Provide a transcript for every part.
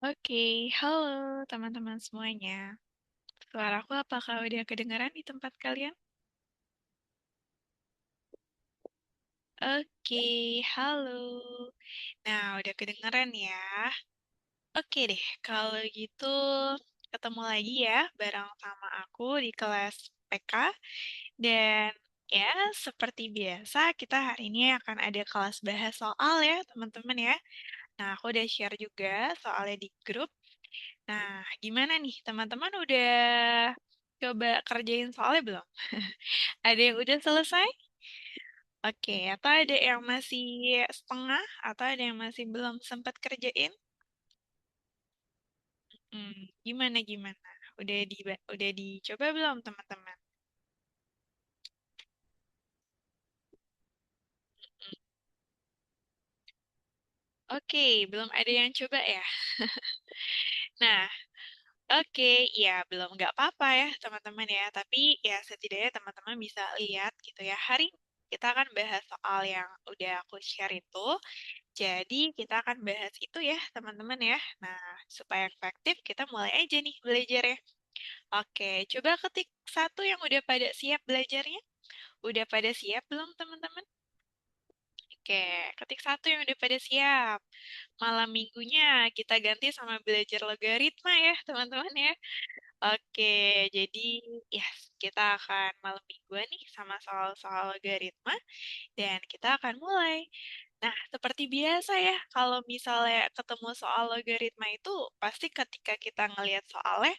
Oke, halo teman-teman semuanya. Suaraku apakah udah kedengaran di tempat kalian? Oke, halo. Nah, udah kedengaran ya? Oke deh, kalau gitu ketemu lagi ya bareng sama aku di kelas PK. Dan ya, seperti biasa kita hari ini akan ada kelas bahas soal ya teman-teman ya. Nah, aku udah share juga soalnya di grup. Nah, gimana nih teman-teman udah coba kerjain soalnya belum? Ada yang udah selesai? Oke, atau ada yang masih setengah? Atau ada yang masih belum sempat kerjain? Gimana? Udah dicoba belum teman-teman? Oke, belum ada yang coba ya? Nah, oke, ya belum nggak apa-apa ya teman-teman ya. Tapi ya setidaknya teman-teman bisa lihat gitu ya. Hari ini kita akan bahas soal yang udah aku share itu. Jadi kita akan bahas itu ya teman-teman ya. Nah, supaya efektif kita mulai aja nih belajarnya. Oke, coba ketik satu yang udah pada siap belajarnya. Udah pada siap belum teman-teman? Oke, ketik satu yang udah pada siap. Malam minggunya kita ganti sama belajar logaritma ya teman-teman ya. Oke, jadi ya kita akan malam mingguan nih sama soal-soal logaritma dan kita akan mulai. Nah, seperti biasa ya, kalau misalnya ketemu soal logaritma itu, pasti ketika kita ngelihat soalnya,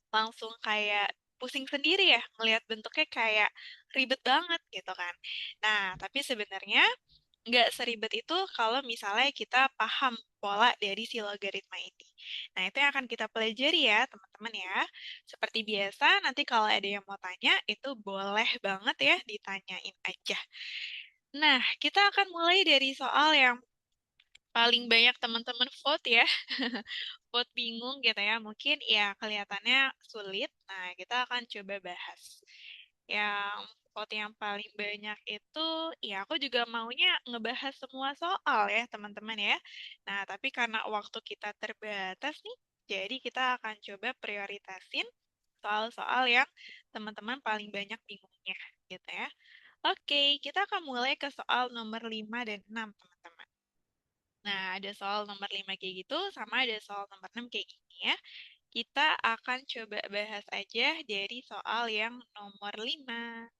langsung kayak pusing sendiri ya, ngelihat bentuknya kayak ribet banget gitu kan. Nah, tapi sebenarnya nggak seribet itu kalau misalnya kita paham pola dari si logaritma ini. Nah, itu yang akan kita pelajari ya, teman-teman ya. Seperti biasa, nanti kalau ada yang mau tanya, itu boleh banget ya ditanyain aja. Nah, kita akan mulai dari soal yang paling banyak teman-teman vote ya. Vote bingung gitu ya. Mungkin ya kelihatannya sulit. Nah, kita akan coba bahas. Yang vote yang paling banyak itu, ya aku juga maunya ngebahas semua soal ya teman-teman ya. Nah, tapi karena waktu kita terbatas nih, jadi kita akan coba prioritasin soal-soal yang teman-teman paling banyak bingungnya gitu ya. Oke, kita akan mulai ke soal nomor 5 dan 6 teman-teman. Nah, ada soal nomor 5 kayak gitu, sama ada soal nomor 6 kayak gini ya. Kita akan coba bahas aja dari soal yang nomor 5.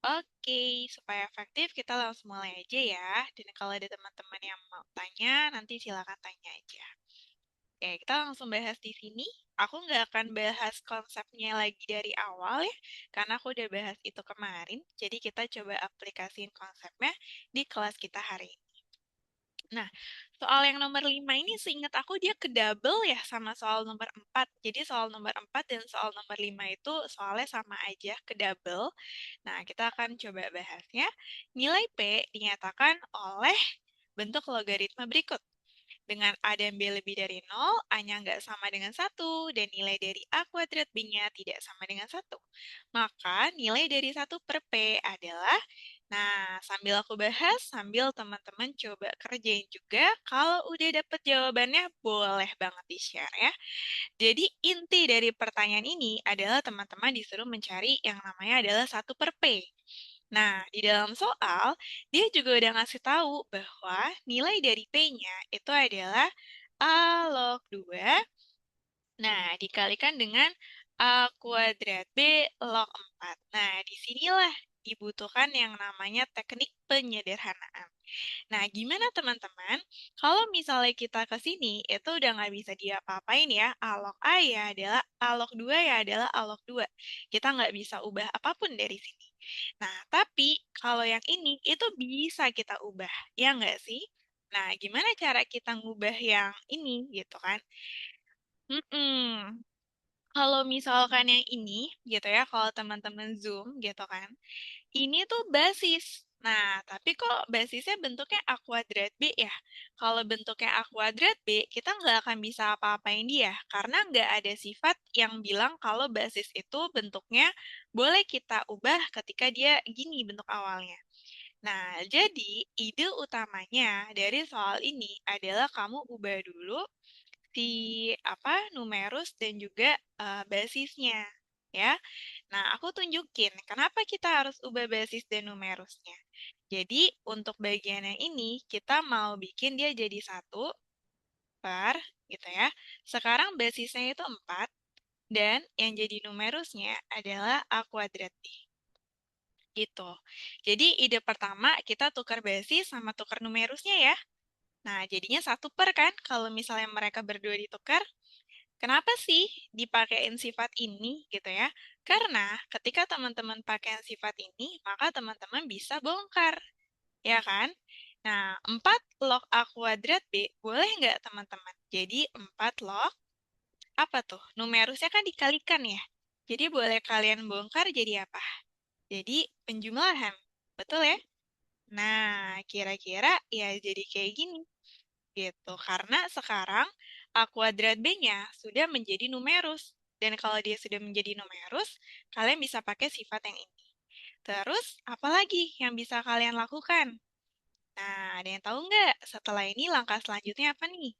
Oke, supaya efektif kita langsung mulai aja ya. Dan kalau ada teman-teman yang mau tanya, nanti silakan tanya aja. Oke, kita langsung bahas di sini. Aku nggak akan bahas konsepnya lagi dari awal ya, karena aku udah bahas itu kemarin. Jadi kita coba aplikasiin konsepnya di kelas kita hari ini. Nah, soal yang nomor 5 ini seingat aku dia ke double ya sama soal nomor 4. Jadi soal nomor 4 dan soal nomor 5 itu soalnya sama aja ke double. Nah, kita akan coba bahasnya. Nilai P dinyatakan oleh bentuk logaritma berikut. Dengan A dan B lebih dari 0, A-nya nggak sama dengan 1, dan nilai dari A kuadrat B-nya tidak sama dengan 1. Maka nilai dari 1 per P adalah, nah sambil aku bahas, sambil teman-teman coba kerjain juga, kalau udah dapet jawabannya boleh banget di-share ya. Jadi inti dari pertanyaan ini adalah teman-teman disuruh mencari yang namanya adalah 1 per P. Nah, di dalam soal, dia juga udah ngasih tahu bahwa nilai dari P-nya itu adalah A log 2. Nah, dikalikan dengan A kuadrat B log 4. Nah, disinilah dibutuhkan yang namanya teknik penyederhanaan. Nah, gimana teman-teman? Kalau misalnya kita ke sini, itu udah nggak bisa diapa-apain ya. A log A ya adalah A log 2 ya adalah A log 2. Kita nggak bisa ubah apapun dari sini. Nah, tapi kalau yang ini, itu bisa kita ubah. Ya nggak sih? Nah, gimana cara kita ngubah yang ini gitu kan? Mm-mm. Kalau misalkan yang ini gitu ya, kalau teman-teman Zoom gitu kan, ini tuh basis. Nah, tapi kok basisnya bentuknya A kuadrat B ya? Kalau bentuknya A kuadrat B, kita nggak akan bisa apa-apain dia, karena nggak ada sifat yang bilang kalau basis itu bentuknya boleh kita ubah ketika dia gini bentuk awalnya. Nah, jadi ide utamanya dari soal ini adalah kamu ubah dulu si numerus dan juga basisnya ya. Nah, aku tunjukin kenapa kita harus ubah basis dan numerusnya. Jadi, untuk bagian yang ini kita mau bikin dia jadi 1/, gitu ya. Sekarang basisnya itu 4 dan yang jadi numerusnya adalah A kuadrat B. Gitu. Jadi ide pertama kita tukar basis sama tukar numerusnya ya. Nah, jadinya 1/, kan kalau misalnya mereka berdua ditukar. Kenapa sih dipakein sifat ini gitu ya? Karena ketika teman-teman pakai sifat ini, maka teman-teman bisa bongkar, ya kan? Nah, 4 log A kuadrat B, boleh nggak teman-teman? Jadi 4 log, apa tuh? Numerusnya kan dikalikan ya. Jadi boleh kalian bongkar jadi apa? Jadi penjumlahan, betul ya? Nah, kira-kira ya jadi kayak gini gitu. Karena sekarang A kuadrat B-nya sudah menjadi numerus. Dan kalau dia sudah menjadi numerus, kalian bisa pakai sifat yang ini. Terus, apalagi yang bisa kalian lakukan? Nah, ada yang tahu nggak? Setelah ini langkah selanjutnya apa nih?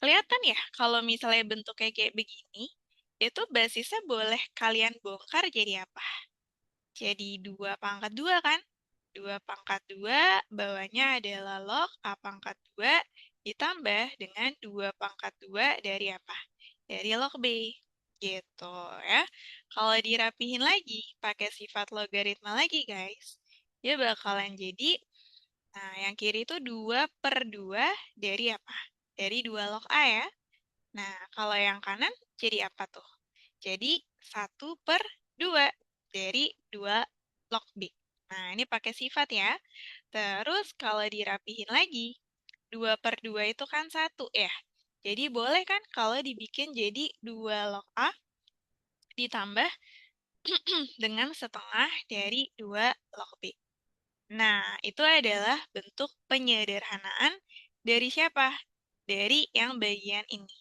Kelihatan ya, kalau misalnya bentuknya kayak begini, itu basisnya boleh kalian bongkar jadi apa? Jadi 2/2 kan? 2/2 bawahnya adalah log A/2 ditambah dengan 2/2 dari apa? Dari log B. Gitu ya. Kalau dirapihin lagi, pakai sifat logaritma lagi guys. Dia bakalan jadi, nah yang kiri itu 2/2 dari apa? Dari 2 log A ya. Nah, kalau yang kanan jadi apa tuh? Jadi 1/2 dari 2 log B. Nah, ini pakai sifat ya. Terus kalau dirapihin lagi, 2/2 itu kan 1 ya. Jadi boleh kan kalau dibikin jadi 2 log A ditambah dengan setengah dari 2 log B. Nah, itu adalah bentuk penyederhanaan dari siapa? Dari yang bagian ini.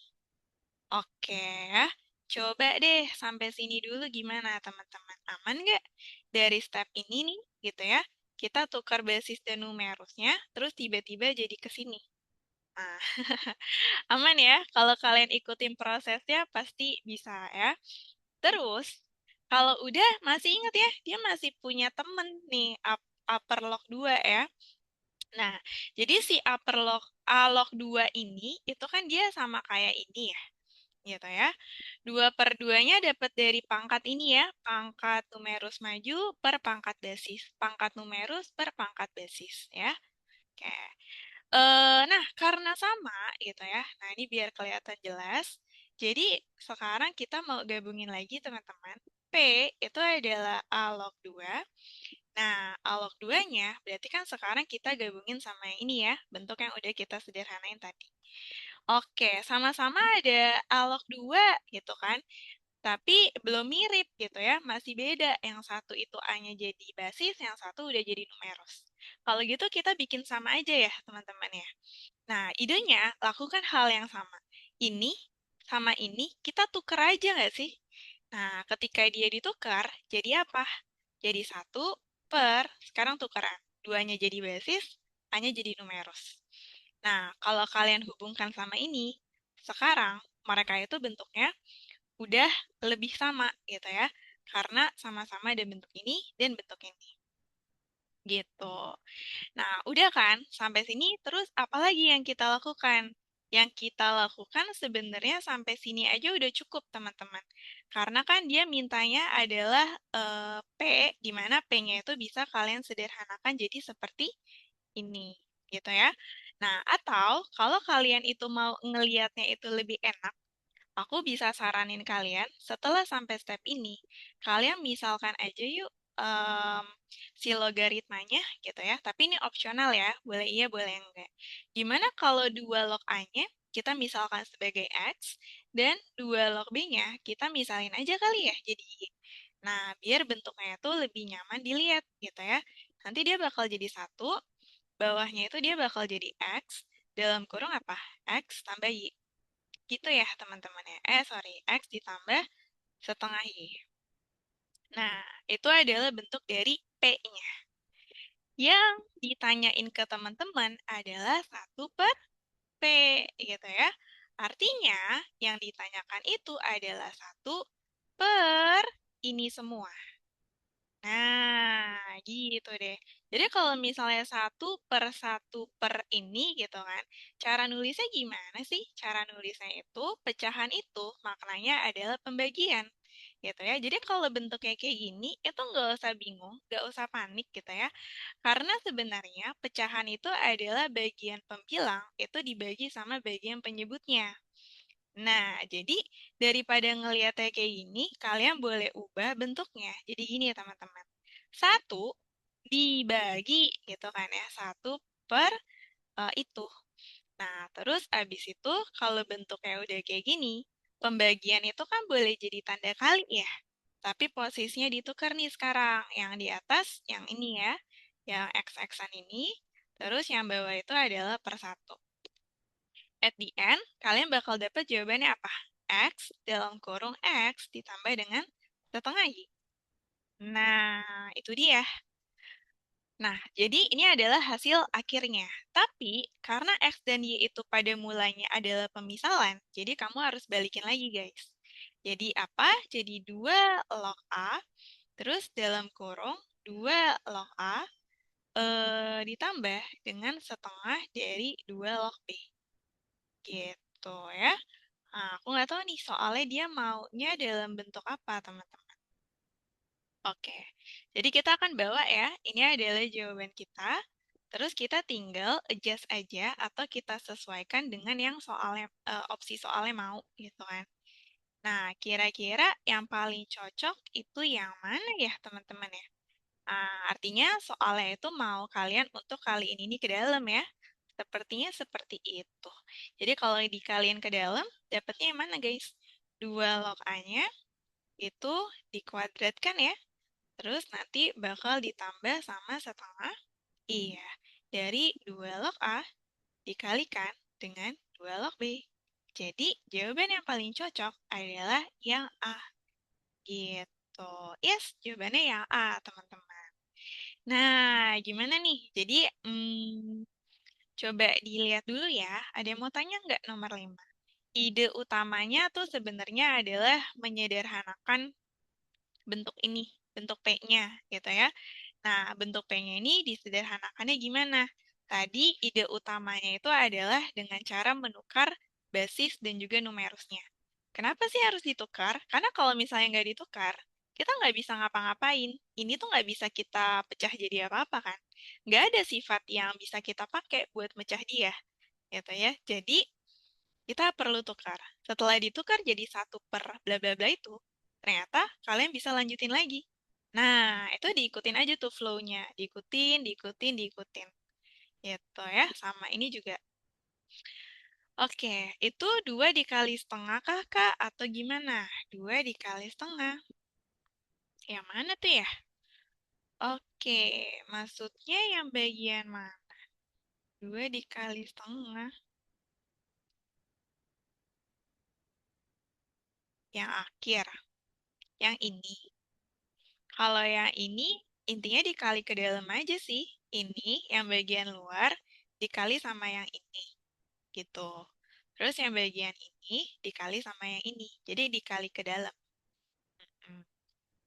Oke ya, coba deh sampai sini dulu gimana teman-teman? Aman nggak? Dari step ini nih, gitu ya, kita tukar basis dan numerusnya, terus tiba-tiba jadi ke sini. Nah, aman ya? Kalau kalian ikutin prosesnya pasti bisa ya. Terus, kalau udah masih ingat ya, dia masih punya temen nih, upper log 2 ya. Nah, jadi si upper log A log 2 ini, itu kan dia sama kayak ini ya, gitu ya. 2/2-nya dapat dari pangkat ini ya, pangkat numerus maju per pangkat basis. Pangkat numerus per pangkat basis ya. Oke. Nah, karena sama gitu ya. Nah, ini biar kelihatan jelas. Jadi, sekarang kita mau gabungin lagi teman-teman. P itu adalah A log 2. Nah, A log 2-nya berarti kan sekarang kita gabungin sama yang ini ya, bentuk yang udah kita sederhanain tadi. Oke, sama-sama ada A log 2 gitu kan. Tapi belum mirip gitu ya, masih beda. Yang satu itu A-nya jadi basis, yang satu udah jadi numerus. Kalau gitu kita bikin sama aja ya teman-teman ya. Nah, idenya lakukan hal yang sama. Ini sama ini kita tuker aja nggak sih? Nah, ketika dia ditukar, jadi apa? Jadi 1/, sekarang tukeran. 2-nya jadi basis, A-nya jadi numerus. Nah, kalau kalian hubungkan sama ini, sekarang mereka itu bentuknya udah lebih sama gitu ya. Karena sama-sama ada bentuk ini dan bentuk ini. Gitu. Nah, udah kan? Sampai sini terus apa lagi yang kita lakukan? Yang kita lakukan sebenarnya sampai sini aja udah cukup, teman-teman. Karena kan dia mintanya adalah P, di mana P-nya itu bisa kalian sederhanakan jadi seperti ini, gitu ya. Nah, atau kalau kalian itu mau ngelihatnya itu lebih enak, aku bisa saranin kalian, setelah sampai step ini, kalian misalkan aja yuk si logaritmanya gitu ya. Tapi ini opsional ya, boleh iya, boleh enggak. Gimana kalau 2 log A-nya kita misalkan sebagai X, dan 2 log B-nya kita misalin aja kali ya jadi Y. Nah, biar bentuknya itu lebih nyaman dilihat gitu ya. Nanti dia bakal jadi 1, bawahnya itu dia bakal jadi X, dalam kurung apa? X tambah Y. Gitu ya teman-teman ya. Sorry, X ditambah setengah Y. Nah, itu adalah bentuk dari P-nya. Yang ditanyain ke teman-teman adalah 1/P, gitu ya. Artinya, yang ditanyakan itu adalah 1 per ini semua. Nah, gitu deh. Jadi kalau misalnya 1 per 1 per ini gitu kan, cara nulisnya gimana sih? Cara nulisnya itu, pecahan itu maknanya adalah pembagian gitu ya. Jadi kalau bentuknya kayak gini, itu nggak usah bingung, nggak usah panik gitu ya. Karena sebenarnya pecahan itu adalah bagian pembilang, itu dibagi sama bagian penyebutnya. Nah, jadi daripada ngeliatnya kayak gini, kalian boleh ubah bentuknya. Jadi gini ya teman-teman. 1 dibagi gitu kan ya. 1 per itu. Nah, terus abis itu kalau bentuknya udah kayak gini, pembagian itu kan boleh jadi tanda kali ya. Tapi posisinya ditukar nih sekarang. Yang di atas yang ini ya. Yang X-X-an ini. Terus yang bawah itu adalah per 1. At the end, kalian bakal dapat jawabannya apa? X dalam kurung X ditambah dengan setengah Y. Nah, itu dia. Nah, jadi ini adalah hasil akhirnya. Tapi, karena X dan Y itu pada mulanya adalah pemisalan, jadi kamu harus balikin lagi, guys. Jadi apa? Jadi 2 log A, terus dalam kurung 2 log A, ditambah dengan setengah dari 2 log B. Gitu ya. Nah, aku nggak tahu nih soalnya dia maunya dalam bentuk apa, teman-teman. Oke, jadi kita akan bawa ya, ini adalah jawaban kita. Terus kita tinggal adjust aja atau kita sesuaikan dengan yang soalnya, opsi soalnya mau gitu kan. Nah, kira-kira yang paling cocok itu yang mana ya, teman-teman ya? Artinya soalnya itu mau kalian untuk kaliin ini ke dalam ya. Sepertinya seperti itu. Jadi kalau dikaliin ke dalam, dapatnya yang mana guys? 2 log A-nya itu dikuadratkan ya. Terus nanti bakal ditambah sama setengah. Iya, dari 2 log A dikalikan dengan 2 log B. Jadi jawaban yang paling cocok adalah yang A. Gitu. Yes, jawabannya yang A, teman-teman. Nah, gimana nih? Jadi, coba dilihat dulu ya. Ada yang mau tanya nggak nomor 5? Ide utamanya tuh sebenarnya adalah menyederhanakan bentuk ini, bentuk P-nya gitu ya. Nah, bentuk P-nya ini disederhanakannya gimana? Tadi ide utamanya itu adalah dengan cara menukar basis dan juga numerusnya. Kenapa sih harus ditukar? Karena kalau misalnya nggak ditukar, kita nggak bisa ngapa-ngapain. Ini tuh nggak bisa kita pecah jadi apa-apa kan? Nggak ada sifat yang bisa kita pakai buat mecah dia, gitu ya. Jadi, kita perlu tukar. Setelah ditukar jadi 1 per bla bla bla itu, ternyata kalian bisa lanjutin lagi. Nah, itu diikutin aja tuh flow-nya. Diikutin, diikutin, diikutin. Gitu ya, sama ini juga. Oke, itu 2 dikali setengah kah, Kak? Atau gimana? 2 dikali setengah. Yang mana tuh ya? Oke, maksudnya yang bagian mana? 2 dikali setengah. Yang akhir. Yang ini. Kalau yang ini, intinya dikali ke dalam aja sih. Ini yang bagian luar dikali sama yang ini. Gitu. Terus yang bagian ini dikali sama yang ini. Jadi dikali ke dalam. Hmm.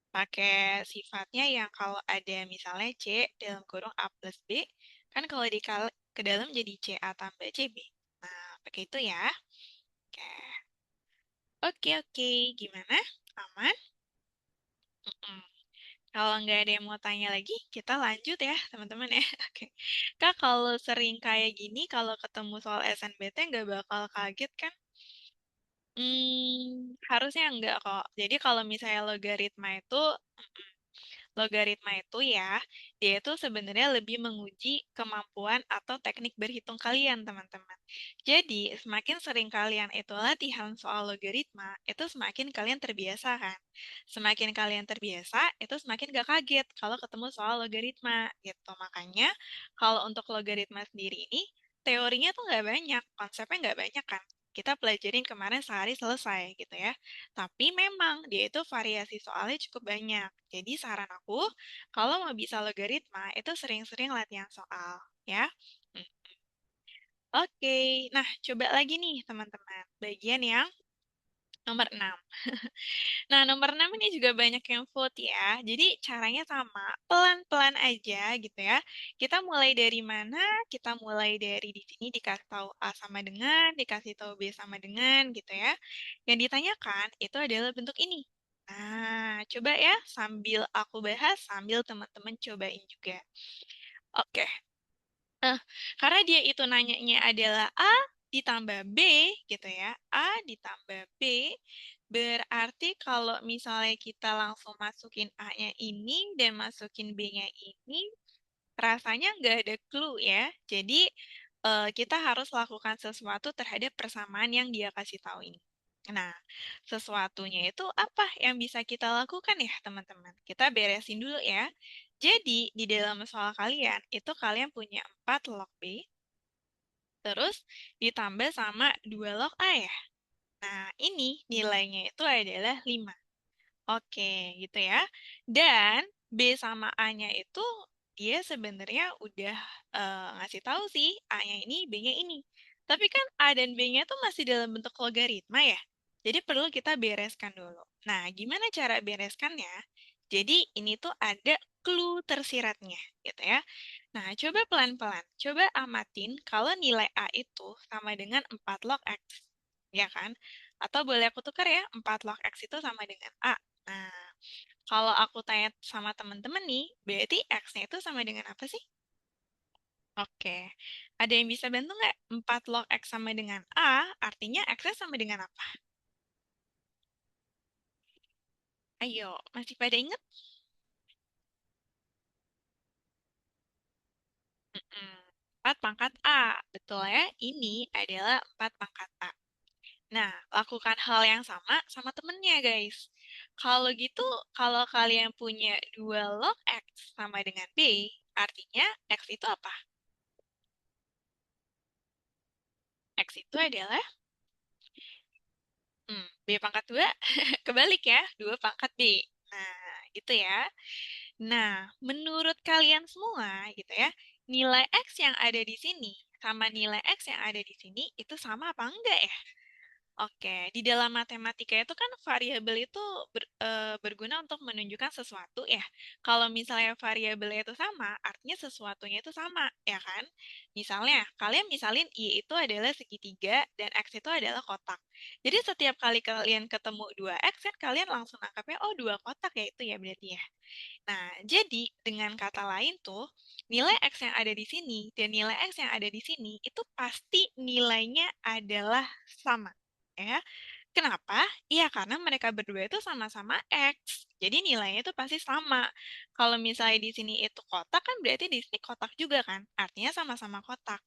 Pakai sifatnya yang kalau ada misalnya C dalam kurung A plus B, kan kalau dikali ke dalam jadi CA tambah CB. Nah, pakai itu ya. Oke. Oke, oke. Gimana? Aman? Mm-mm. Kalau nggak ada yang mau tanya lagi, kita lanjut ya, teman-teman ya. Oke. Kak, kalau sering kayak gini, kalau ketemu soal SNBT nggak bakal kaget kan? Harusnya enggak kok. Jadi kalau misalnya logaritma itu ya, dia itu sebenarnya lebih menguji kemampuan atau teknik berhitung kalian, teman-teman. Jadi, semakin sering kalian itu latihan soal logaritma, itu semakin kalian terbiasa kan. Semakin kalian terbiasa, itu semakin gak kaget kalau ketemu soal logaritma gitu. Makanya, kalau untuk logaritma sendiri ini, teorinya tuh nggak banyak, konsepnya nggak banyak kan. Kita pelajarin kemarin sehari selesai gitu ya. Tapi memang dia itu variasi soalnya cukup banyak. Jadi saran aku, kalau mau bisa logaritma, itu sering-sering latihan soal, ya. Hmm. Oke, nah coba lagi nih teman-teman. bagian yang nomor 6. Nah, nomor 6 ini juga banyak yang vote ya. Jadi caranya sama, pelan-pelan aja gitu ya. Kita mulai dari mana? Kita mulai dari di sini dikasih tahu A sama dengan, dikasih tahu B sama dengan gitu ya. Yang ditanyakan itu adalah bentuk ini. Nah, coba ya sambil aku bahas, sambil teman-teman cobain juga. Oke. Eh, karena dia itu nanyanya adalah A ditambah B gitu ya. A ditambah B berarti kalau misalnya kita langsung masukin A-nya ini dan masukin B-nya ini, rasanya nggak ada clue ya. Jadi kita harus lakukan sesuatu terhadap persamaan yang dia kasih tahu ini. Nah, sesuatunya itu apa yang bisa kita lakukan ya teman-teman? Kita beresin dulu ya. Jadi, di dalam soal kalian, itu kalian punya 4 log B, terus ditambah sama 2 log A ya. Nah, ini nilainya itu adalah 5. Oke, gitu ya. Dan B sama A-nya itu dia sebenarnya udah ngasih tahu sih A-nya ini, B-nya ini. Tapi kan A dan B-nya itu masih dalam bentuk logaritma ya. Jadi perlu kita bereskan dulu. Nah, gimana cara bereskannya? Jadi ini tuh ada clue tersiratnya gitu ya. Nah, coba pelan-pelan. Coba amatin kalau nilai A itu sama dengan 4 log X. Ya kan? Atau boleh aku tukar ya, 4 log X itu sama dengan A. Nah, kalau aku tanya sama teman-teman nih, berarti X-nya itu sama dengan apa sih? Oke, ada yang bisa bantu nggak? 4 log X sama dengan A, artinya X-nya sama dengan apa? Ayo, masih pada ingat? Mm-mm. 4 pangkat A, betul ya? Ini adalah 4 pangkat A. Nah, lakukan hal yang sama sama temennya, guys. Kalau gitu, kalau kalian punya 2 log X sama dengan B, artinya X itu apa? X itu adalah B pangkat 2, kebalik ya, 2 pangkat B. Nah, gitu ya. Nah, menurut kalian semua gitu ya, nilai X yang ada di sini sama nilai X yang ada di sini itu sama apa enggak ya? Oke, di dalam matematika itu kan variabel itu berguna untuk menunjukkan sesuatu ya. Kalau misalnya variabelnya itu sama, artinya sesuatunya itu sama, ya kan? Misalnya, kalian misalin Y itu adalah segitiga dan X itu adalah kotak. Jadi setiap kali kalian ketemu dua X kan kalian langsung nangkapnya, oh dua kotak ya itu ya berarti ya. Nah, jadi dengan kata lain tuh, nilai X yang ada di sini dan nilai X yang ada di sini itu pasti nilainya adalah sama. Ya, kenapa? Iya, karena mereka berdua itu sama-sama X. Jadi nilainya itu pasti sama. Kalau misalnya di sini itu kotak kan berarti di sini kotak juga kan? Artinya sama-sama kotak.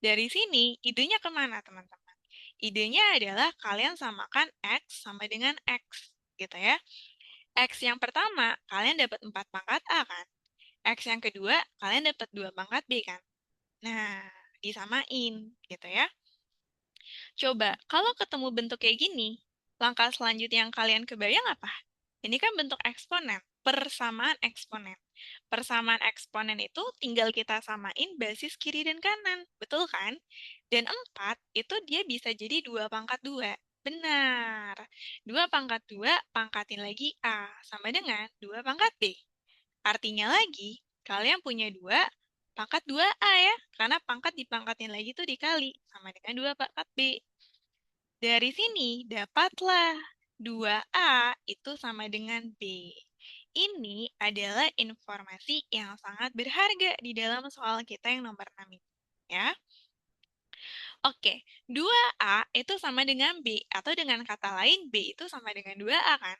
Dari sini idenya kemana teman-teman? Idenya adalah kalian samakan X sama dengan X. Gitu ya. X yang pertama, kalian dapat 4 pangkat A kan? X yang kedua, kalian dapat 2 pangkat B kan? Nah, disamain gitu ya. Coba, kalau ketemu bentuk kayak gini, langkah selanjutnya yang kalian kebayang apa? Ini kan bentuk eksponen, persamaan eksponen. Persamaan eksponen itu tinggal kita samain basis kiri dan kanan, betul kan? Dan 4 itu dia bisa jadi 2 pangkat 2. Benar. 2 pangkat 2 pangkatin lagi A, sama dengan 2 pangkat B. Artinya lagi, kalian punya 2 pangkat 2A ya, karena pangkat dipangkatin lagi itu dikali, sama dengan 2 pangkat B. Dari sini dapatlah 2A itu sama dengan B. Ini adalah informasi yang sangat berharga di dalam soal kita yang nomor 6 ini. Ya. Oke, 2A itu sama dengan B, atau dengan kata lain B itu sama dengan 2A kan?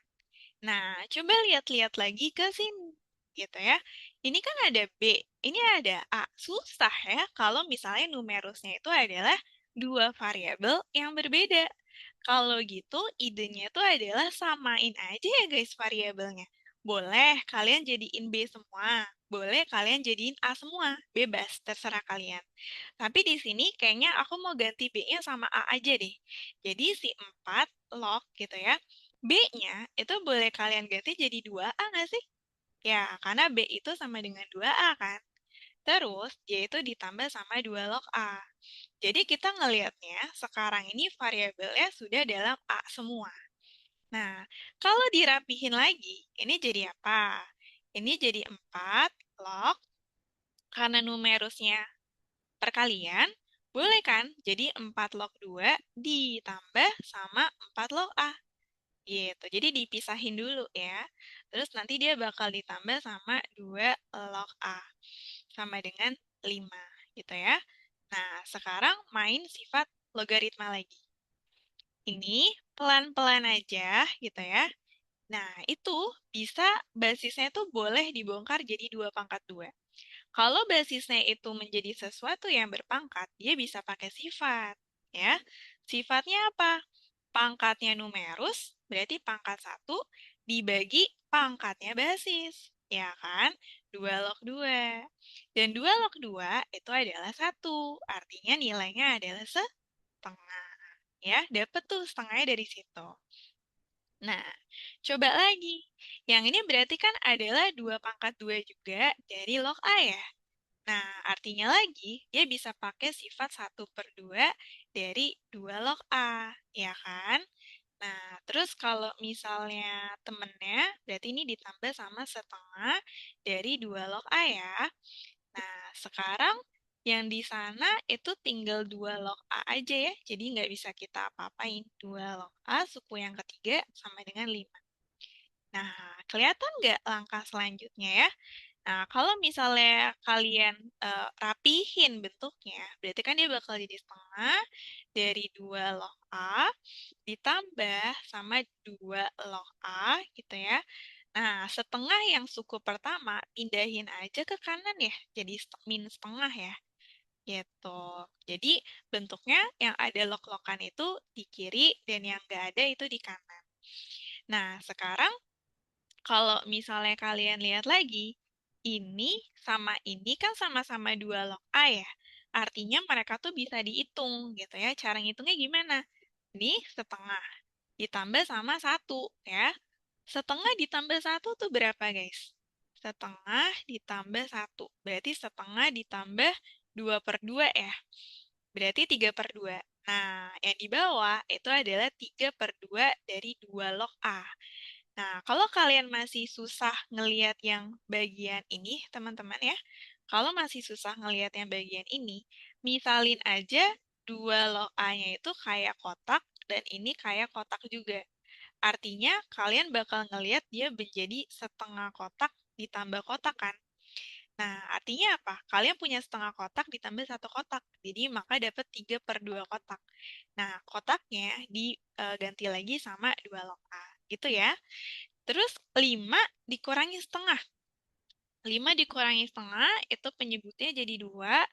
Nah, coba lihat-lihat lagi ke sini, gitu ya. Ini kan ada B, ini ada A. Susah ya kalau misalnya numerusnya itu adalah dua variabel yang berbeda. Kalau gitu, idenya itu adalah samain aja ya guys variabelnya. Boleh kalian jadiin B semua, boleh kalian jadiin A semua, bebas, terserah kalian. Tapi di sini kayaknya aku mau ganti B-nya sama A aja deh. Jadi si 4 log gitu ya, B-nya itu boleh kalian ganti jadi 2A nggak sih? Ya, karena B itu sama dengan 2A kan? Terus, dia itu ditambah sama 2 log A. Jadi kita ngelihatnya sekarang ini variabelnya sudah dalam A semua. Nah, kalau dirapihin lagi, ini jadi apa? Ini jadi 4 log, karena numerusnya perkalian, boleh kan? Jadi 4 log 2 ditambah sama 4 log A. Gitu, jadi dipisahin dulu ya. Terus nanti dia bakal ditambah sama 2 log A. Sama dengan 5, gitu ya. Nah, sekarang main sifat logaritma lagi. Ini pelan-pelan aja gitu ya. Nah, itu bisa basisnya itu boleh dibongkar jadi 2 pangkat 2. Kalau basisnya itu menjadi sesuatu yang berpangkat, dia bisa pakai sifat. Ya, sifatnya apa? Pangkatnya numerus, berarti pangkat 1 dibagi pangkatnya basis. Ya kan? 2 log 2. Dan 2 log 2 itu adalah 1. Artinya nilainya adalah setengah. Ya, dapat tuh setengahnya dari situ. Nah, coba lagi. Yang ini berarti kan adalah 2 pangkat 2 juga dari log A ya. Nah, artinya lagi, dia bisa pakai sifat 1/2 dari 2 log A, ya kan? Nah, terus kalau misalnya temennya, berarti ini ditambah sama setengah dari 2 log A ya. Nah, sekarang yang di sana itu tinggal 2 log A aja ya, jadi nggak bisa kita apa-apain. 2 log A suku yang ketiga sama dengan 5. Nah, kelihatan nggak langkah selanjutnya ya? Nah, kalau misalnya kalian rapihin bentuknya, berarti kan dia bakal jadi setengah dari 2 log A ditambah sama 2 log A gitu ya. Nah, setengah yang suku pertama pindahin aja ke kanan ya, jadi min setengah ya. Gitu. Jadi bentuknya yang ada log-logan itu di kiri dan yang nggak ada itu di kanan. Nah, sekarang kalau misalnya kalian lihat lagi, ini sama ini kan sama-sama 2 log A ya. Artinya mereka tuh bisa dihitung gitu ya. Cara ngitungnya gimana? Ini setengah ditambah sama 1 ya. Setengah ditambah 1 tuh berapa guys? Setengah ditambah 1. Berarti setengah ditambah 2/2 ya. Berarti 3/2. Nah, yang di bawah itu adalah 3/2 dari 2 log A. Nah, kalau kalian masih susah ngelihat yang bagian ini, teman-teman ya, kalau masih susah ngelihat yang bagian ini, misalin aja 2 log A-nya itu kayak kotak, dan ini kayak kotak juga. Artinya, kalian bakal ngelihat dia menjadi setengah kotak ditambah kotak kan? Nah, artinya apa? Kalian punya setengah kotak ditambah satu kotak. Jadi, maka dapat 3/2 kotak. Nah, kotaknya diganti lagi sama 2 log A. Gitu ya. Terus 5 dikurangi setengah. 5 dikurangi setengah, itu penyebutnya jadi 2,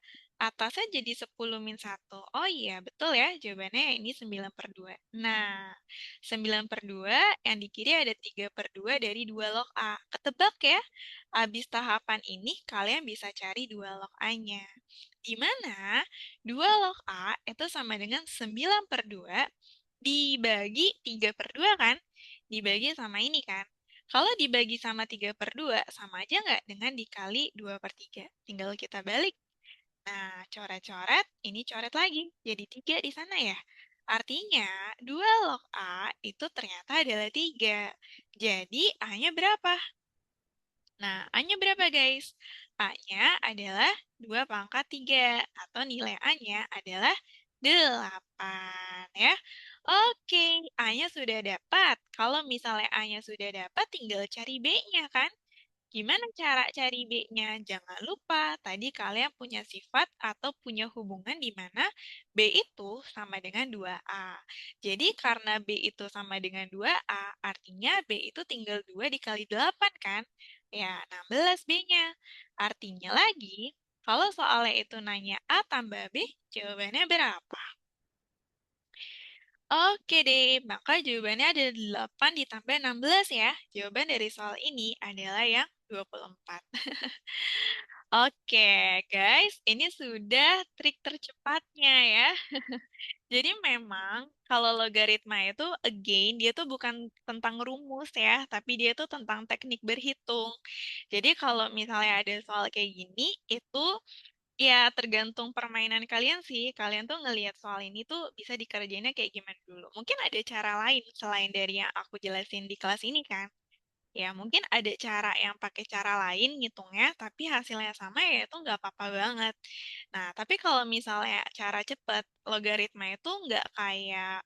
atasnya jadi 10 min 1. Oh iya, betul ya, jawabannya ini 9/2. Nah, 9/2 yang di kiri ada 3/2 dari 2 log A. Ketebak ya, habis tahapan ini kalian bisa cari 2 log A-nya. Di mana 2 log A itu sama dengan 9/2 dibagi 3/2 kan? Dibagi sama ini kan? Kalau dibagi sama 3/2, sama aja nggak dengan dikali 2/3? Tinggal kita balik. Nah, coret-coret, ini coret lagi. Jadi 3 di sana ya. Artinya, 2 log A itu ternyata adalah 3. Jadi, A-nya berapa? Nah, A-nya berapa guys? A-nya adalah 2/3, atau nilai A-nya adalah 8 ya. Oke, A-nya sudah dapat. Kalau misalnya A-nya sudah dapat, tinggal cari B-nya kan? Gimana cara cari B-nya? Jangan lupa, tadi kalian punya sifat atau punya hubungan di mana B itu sama dengan 2A. Jadi karena B itu sama dengan 2A, artinya B itu tinggal 2 dikali 8 kan? Ya, 16 B-nya. Artinya lagi, kalau soalnya itu nanya A tambah B, jawabannya berapa? Oke deh, maka jawabannya ada 8 ditambah 16 ya. Jawaban dari soal ini adalah yang 24. Oke, guys, ini sudah trik tercepatnya ya. Jadi memang kalau logaritma itu again dia tuh bukan tentang rumus ya, tapi dia tuh tentang teknik berhitung. Jadi kalau misalnya ada soal kayak gini, itu ya tergantung permainan kalian sih. Kalian tuh ngelihat soal ini tuh bisa dikerjainnya kayak gimana dulu. Mungkin ada cara lain selain dari yang aku jelasin di kelas ini kan. Ya, mungkin ada cara yang pakai cara lain ngitungnya, tapi hasilnya sama ya itu nggak apa-apa banget. Nah, tapi kalau misalnya cara cepet, logaritma itu nggak kayak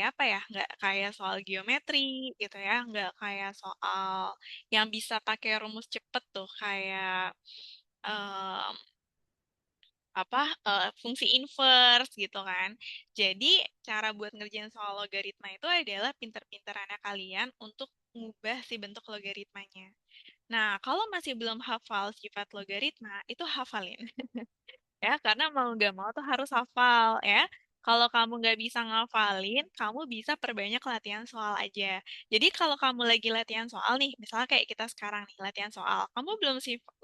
apa ya, nggak kayak soal geometri gitu ya, nggak kayak soal yang bisa pakai rumus cepet tuh, kayak em, fungsi inverse gitu kan. Jadi cara buat ngerjain soal logaritma itu adalah pinter-pinterannya kalian untuk ngubah si bentuk logaritmanya. Nah, kalau masih belum hafal sifat logaritma, itu hafalin ya, karena mau nggak mau tuh harus hafal ya. Kalau kamu nggak bisa ngafalin, kamu bisa perbanyak latihan soal aja. Jadi kalau kamu lagi latihan soal nih, misalnya kayak kita sekarang nih latihan soal, kamu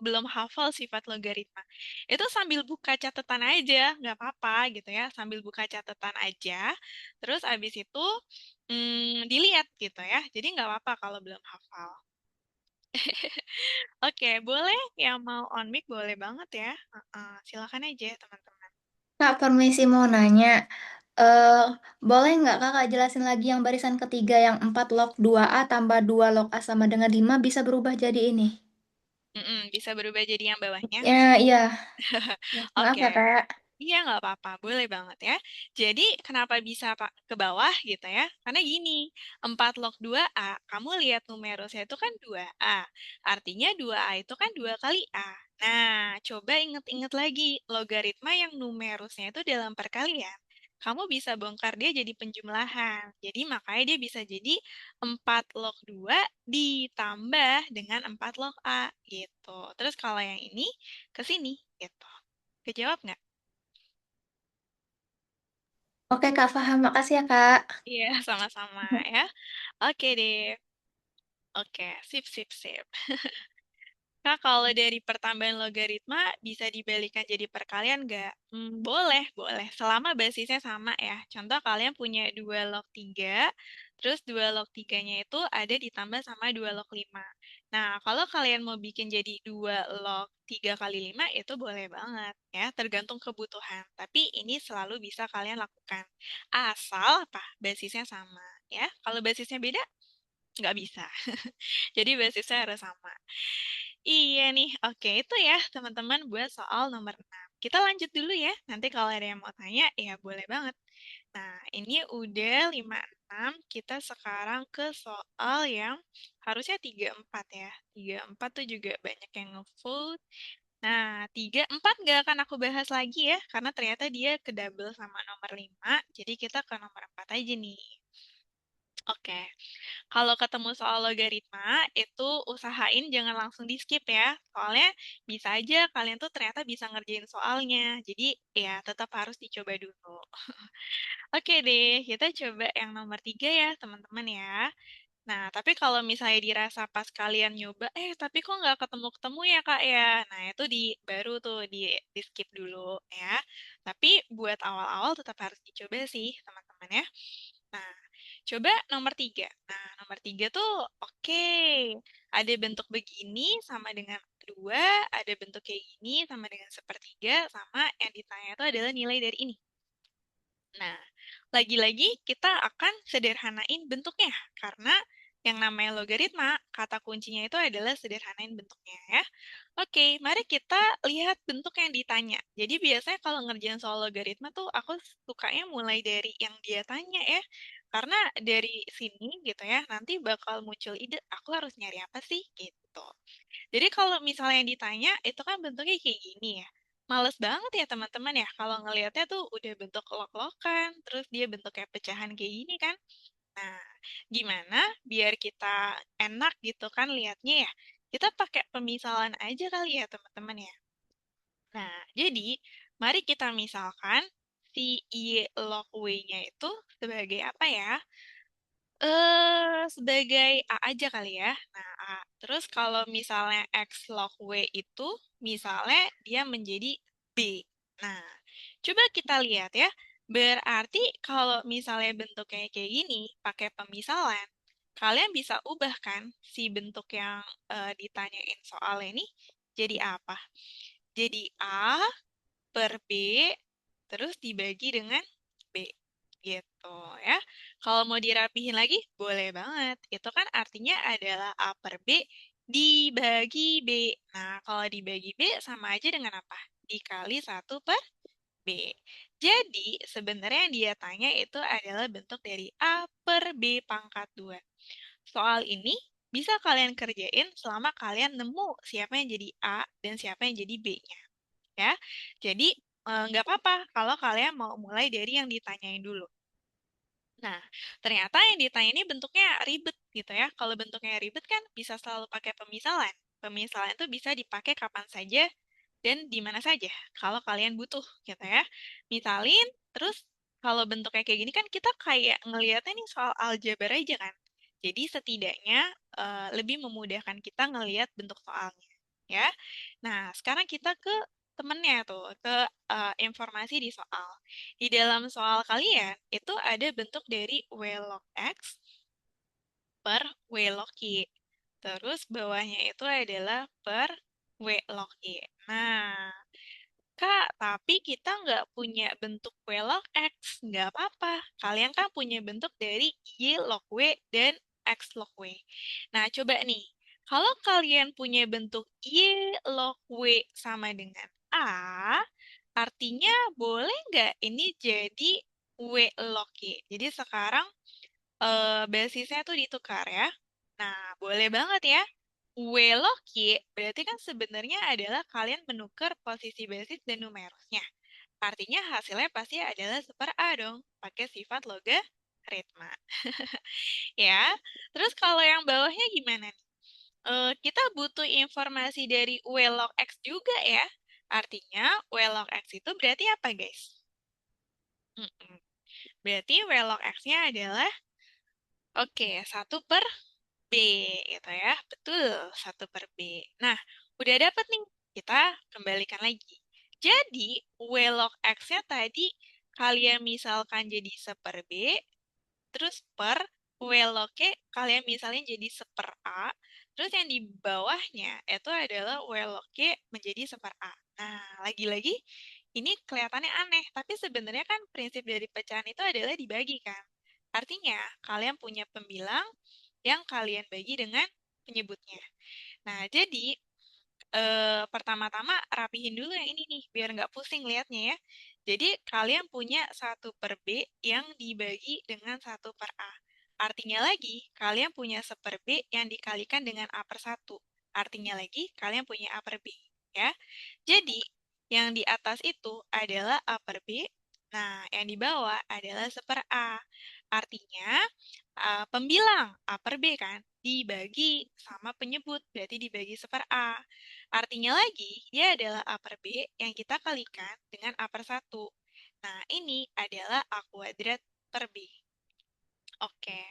belum hafal sifat logaritma, itu sambil buka catatan aja, nggak apa-apa gitu ya, sambil buka catatan aja. Terus abis itu dilihat gitu ya. Jadi nggak apa-apa kalau belum hafal. Oke, boleh yang mau on mic boleh banget ya. Silakan aja teman-teman. Kak, permisi mau nanya. eh Boleh nggak kakak jelasin lagi yang barisan ketiga yang 4 log 2A tambah 2 log A sama dengan 5 bisa berubah jadi ini? Bisa berubah jadi yang bawahnya. Ya, iya. Maaf Oke. ya, Kak. Iya, nggak apa-apa. Boleh banget ya. Jadi, kenapa bisa Pak ke bawah gitu ya? Karena gini, 4 log 2A, kamu lihat numerusnya itu kan 2A. Artinya 2A itu kan 2 kali A. Nah, coba inget-inget lagi, logaritma yang numerusnya itu dalam perkalian. Kamu bisa bongkar dia jadi penjumlahan. Jadi, makanya dia bisa jadi 4 log 2 ditambah dengan 4 log A gitu. Terus kalau yang ini ke sini gitu. Kejawab nggak? Oke, Kak, paham. Makasih ya, Kak. Iya, sama-sama ya. Oke deh. Oke, sip, sip, sip. Kak, kalau dari pertambahan logaritma bisa dibalikan jadi perkalian nggak? Boleh, boleh. Selama basisnya sama ya. Contoh kalian punya 2 log 3, terus 2 log 3-nya itu ada ditambah sama 2 log 5. Nah, kalau kalian mau bikin jadi 2 log 3 kali 5, itu boleh banget ya, tergantung kebutuhan. Tapi ini selalu bisa kalian lakukan. Asal apa? Basisnya sama ya. Kalau basisnya beda, nggak bisa. Jadi basisnya harus sama. Iya nih, oke itu ya teman-teman buat soal nomor 6. Kita lanjut dulu ya, nanti kalau ada yang mau tanya ya boleh banget. Nah, ini udah 5-6. Kita sekarang ke soal yang harusnya 3-4 ya. 3-4 tuh juga banyak yang nge-vote. Nah, 3-4 nggak akan aku bahas lagi ya, karena ternyata dia ke double sama nomor 5. Jadi kita ke nomor 4 aja nih. Oke. Kalau ketemu soal logaritma, itu usahain jangan langsung di skip ya. Soalnya bisa aja kalian tuh ternyata bisa ngerjain soalnya. Jadi ya tetap harus dicoba dulu. Oke deh, kita coba yang nomor 3 ya teman-teman ya. Nah, tapi kalau misalnya dirasa pas kalian nyoba, tapi kok nggak ketemu-ketemu ya kak ya? Nah, itu baru tuh di skip dulu ya. Tapi buat awal-awal tetap harus dicoba sih teman-teman ya. Nah, coba nomor 3. Nah, nomor 3 tuh oke. Ada bentuk begini sama dengan 2, ada bentuk kayak gini sama dengan sepertiga, sama yang ditanya itu adalah nilai dari ini. Nah, lagi-lagi kita akan sederhanain bentuknya, karena yang namanya logaritma, kata kuncinya itu adalah sederhanain bentuknya ya. Oke, mari kita lihat bentuk yang ditanya. Jadi biasanya kalau ngerjain soal logaritma tuh aku sukanya mulai dari yang dia tanya ya. Karena dari sini gitu ya, nanti bakal muncul ide, aku harus nyari apa sih gitu. Jadi kalau misalnya yang ditanya, itu kan bentuknya kayak gini ya. Males banget ya teman-teman ya, kalau ngelihatnya tuh udah bentuk lok-lokan, terus dia bentuk kayak pecahan kayak gini kan. Nah, gimana biar kita enak gitu kan lihatnya ya? Kita pakai pemisalan aja kali ya teman-teman ya. Nah, jadi mari kita misalkan si Y log W-nya itu sebagai apa ya? Sebagai A aja kali ya. Nah, A. Terus kalau misalnya X log W itu, misalnya dia menjadi B. Nah, coba kita lihat ya. Berarti kalau misalnya bentuknya kayak gini, pakai pemisalan, kalian bisa ubah kan si bentuk yang ditanyain soal ini jadi apa? Jadi A per B, terus dibagi dengan B. Gitu ya. Kalau mau dirapihin lagi, boleh banget. Itu kan artinya adalah A per B dibagi B. Nah, kalau dibagi B sama aja dengan apa? Dikali 1/B. Jadi, sebenarnya yang dia tanya itu adalah bentuk dari A per B pangkat 2. Soal ini bisa kalian kerjain selama kalian nemu siapa yang jadi A dan siapa yang jadi B-nya. Ya, jadi nggak apa-apa kalau kalian mau mulai dari yang ditanyain dulu. Nah, ternyata yang ditanya ini bentuknya ribet gitu ya. Kalau bentuknya ribet kan bisa selalu pakai pemisalan. Pemisalan itu bisa dipakai kapan saja dan di mana saja kalau kalian butuh gitu ya. Misalin, terus kalau bentuknya kayak gini kan kita kayak ngelihatnya nih soal aljabar aja kan. Jadi setidaknya lebih memudahkan kita ngelihat bentuk soalnya ya. Nah, sekarang kita ke temennya tuh, ke informasi di soal. Di dalam soal kalian, itu ada bentuk dari W log X per W log Y. Terus bawahnya itu adalah per W log Y. Nah, Kak, tapi kita nggak punya bentuk W log X. Nggak apa-apa. Kalian kan punya bentuk dari Y log W dan X log W. Nah, coba nih. Kalau kalian punya bentuk Y log W sama dengan A, artinya boleh nggak ini jadi W log Y? Jadi sekarang basisnya tuh ditukar ya. Nah, boleh banget ya. W log Y berarti kan sebenarnya adalah kalian menukar posisi basis dan numerusnya. Artinya hasilnya pasti adalah super A dong, pakai sifat logaritma. Ya, terus kalau yang bawahnya gimana nih? Kita butuh informasi dari W log X juga ya. Artinya W log X itu berarti apa guys? Mm-mm. Berarti W log X-nya adalah, oke, 1/B gitu ya. Betul, 1/B. Nah, udah dapet nih. Kita kembalikan lagi. Jadi, W log X-nya tadi kalian misalkan jadi 1/B, terus per W log Y kalian misalnya jadi 1/A, terus yang di bawahnya itu adalah W log Y menjadi 1/A. Nah, lagi-lagi ini kelihatannya aneh, tapi sebenarnya kan prinsip dari pecahan itu adalah dibagi kan. Artinya, kalian punya pembilang yang kalian bagi dengan penyebutnya. Nah, jadi pertama-tama rapihin dulu yang ini nih, biar nggak pusing liatnya ya. Jadi, kalian punya 1/B yang dibagi dengan 1/A. Artinya lagi, kalian punya 1/B yang dikalikan dengan A/1. Artinya lagi, kalian punya A/B. Ya. Jadi, yang di atas itu adalah A/B. Nah, yang di bawah adalah 1/A. Artinya, pembilang A/B kan, dibagi sama penyebut, berarti dibagi 1/A. Artinya lagi, dia adalah A/B yang kita kalikan dengan A/1. Nah, ini adalah A kuadrat per B. Oke,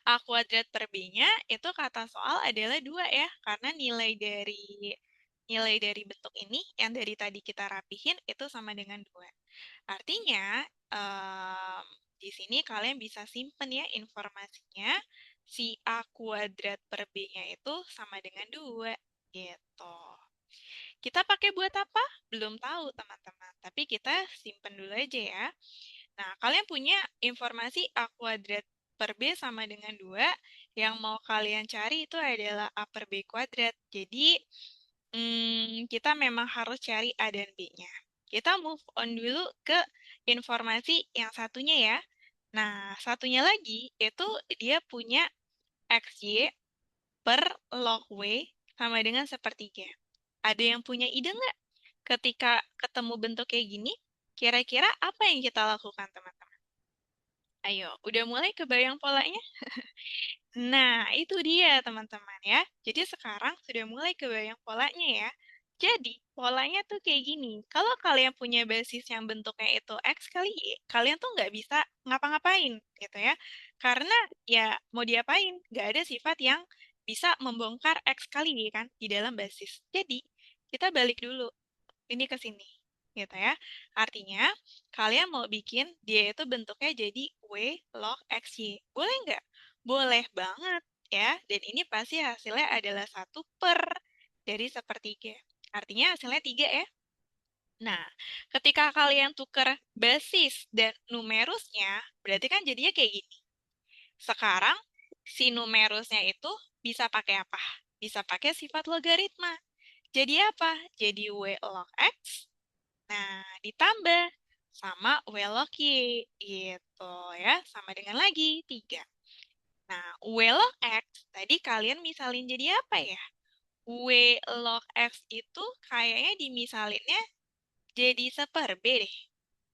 A kuadrat per B-nya itu kata soal adalah 2 ya, karena nilai dari bentuk ini yang dari tadi kita rapihin itu sama dengan 2. Artinya, di sini kalian bisa simpen ya informasinya, si A kuadrat per B-nya itu sama dengan 2, gitu. Kita pakai buat apa? Belum tahu, teman-teman. Tapi kita simpen dulu aja ya. Nah, kalian punya informasi A kuadrat per B sama dengan 2. Yang mau kalian cari itu adalah A per B kuadrat. Jadi, kita memang harus cari A dan B-nya. Kita move on dulu ke informasi yang satunya ya. Nah, satunya lagi itu dia punya XY per log W sama dengan sepertiga. Ada yang punya ide nggak? Ketika ketemu bentuk kayak gini, kira-kira apa yang kita lakukan, teman-teman? Ayo, udah mulai kebayang polanya? Nah, itu dia, teman-teman ya. Jadi sekarang sudah mulai kebayang polanya ya. Jadi, polanya tuh kayak gini. Kalau kalian punya basis yang bentuknya itu X kali Y, kalian tuh nggak bisa ngapa-ngapain, gitu ya. Karena, ya, mau diapain? Nggak ada sifat yang bisa membongkar X kali Y, kan, di dalam basis. Jadi, kita balik dulu ini ke sini, gitu ya. Artinya, kalian mau bikin dia itu bentuknya jadi W log XY. Boleh nggak? Boleh banget, ya. Dan ini pasti hasilnya adalah 1 per dari sepertiga. Artinya hasilnya 3 ya. Nah, ketika kalian tuker basis dan numerusnya, berarti kan jadinya kayak gini. Sekarang, si numerusnya itu bisa pakai apa? Bisa pakai sifat logaritma. Jadi apa? Jadi W log X. Nah, ditambah sama W log Y. Gitu ya. Sama dengan lagi, 3. Nah, W log X, tadi kalian misalin jadi apa ya? W log X itu kayaknya dimisalinnya jadi 1/B deh.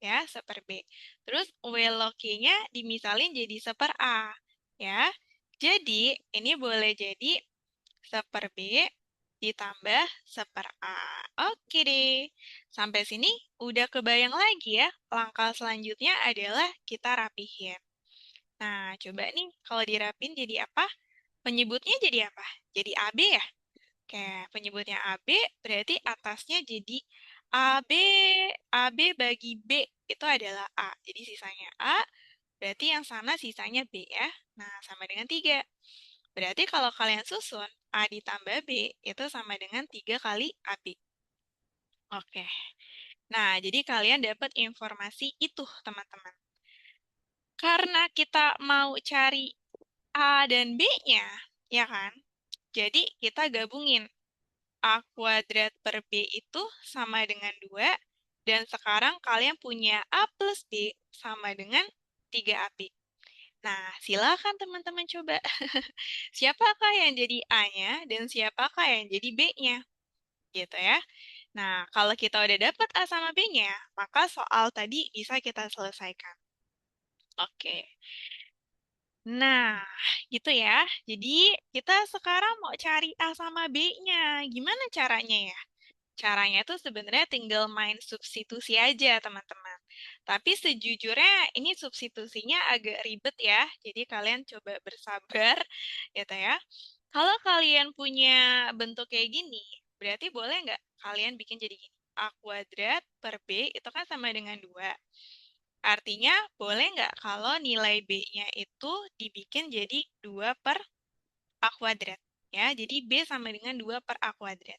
Ya, 1/B. Terus W log Y-nya dimisalin jadi 1/A. Ya, jadi ini boleh jadi 1/B ditambah 1/A. Oke deh. Sampai sini udah kebayang lagi ya. Langkah selanjutnya adalah kita rapihin. Nah, coba nih kalau dirapin jadi apa? Penyebutnya jadi apa? Jadi AB ya? Oke, penyebutnya AB berarti atasnya jadi AB, AB bagi B itu adalah A. Jadi sisanya A, berarti yang sana sisanya B ya. Nah, sama dengan 3. Berarti kalau kalian susun, A ditambah B itu sama dengan 3 kali AB. Oke. Nah, jadi kalian dapat informasi itu, teman-teman. Karena kita mau cari A dan B-nya, ya kan? Jadi kita gabungin A kuadrat per B itu sama dengan 2, dan sekarang kalian punya A plus B sama dengan 3AB. Nah, silakan teman-teman coba. Siapakah yang jadi A-nya dan siapakah yang jadi B-nya? Gitu ya. Nah, kalau kita udah dapat A sama B-nya, maka soal tadi bisa kita selesaikan. Oke. Nah, gitu ya. Jadi, kita sekarang mau cari A sama B-nya. Gimana caranya ya? Caranya itu sebenarnya tinggal main substitusi aja, teman-teman. Tapi sejujurnya ini substitusinya agak ribet ya. Jadi kalian coba bersabar, gitu ya. Kalau kalian punya bentuk kayak gini, berarti boleh nggak kalian bikin jadi gini? A kuadrat per B itu kan sama dengan 2. Artinya, boleh nggak kalau nilai B-nya itu dibikin jadi 2 per A kuadrat? Ya, jadi B sama dengan 2 per A kuadrat.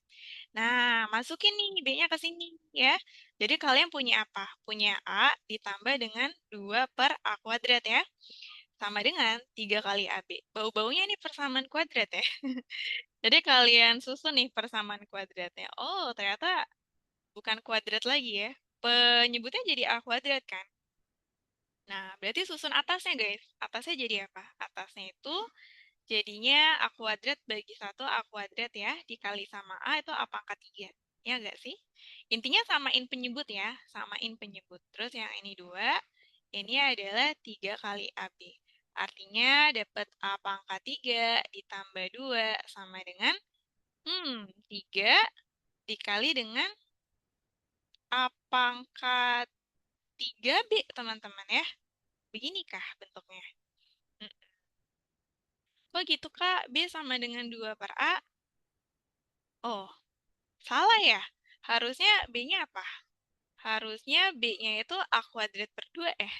Nah, masukin nih B-nya ke sini ya. Jadi kalian punya apa? Punya A ditambah dengan 2 per A kuadrat ya. Sama dengan 3 kali AB. Bau-baunya ini persamaan kuadrat ya. Jadi kalian susun nih persamaan kuadratnya. Oh, ternyata bukan kuadrat lagi ya. Penyebutnya jadi A kuadrat kan? Nah, berarti susun atasnya guys. Atasnya jadi apa? Atasnya itu jadinya A kuadrat bagi 1 A kuadrat ya, dikali sama A itu A pangkat 3. Ya nggak sih? Intinya samain penyebut ya, samain penyebut. Terus yang ini 2, ini adalah 3 kali AB. Artinya dapat A pangkat 3 ditambah 2 sama dengan 3 dikali dengan A pangkat 3B, teman-teman ya. Beginikah bentuknya? Hmm. Kok gitu, Kak? B sama dengan 2 per A? Oh, salah ya? Harusnya B-nya apa? Harusnya B-nya itu A kuadrat per 2 eh.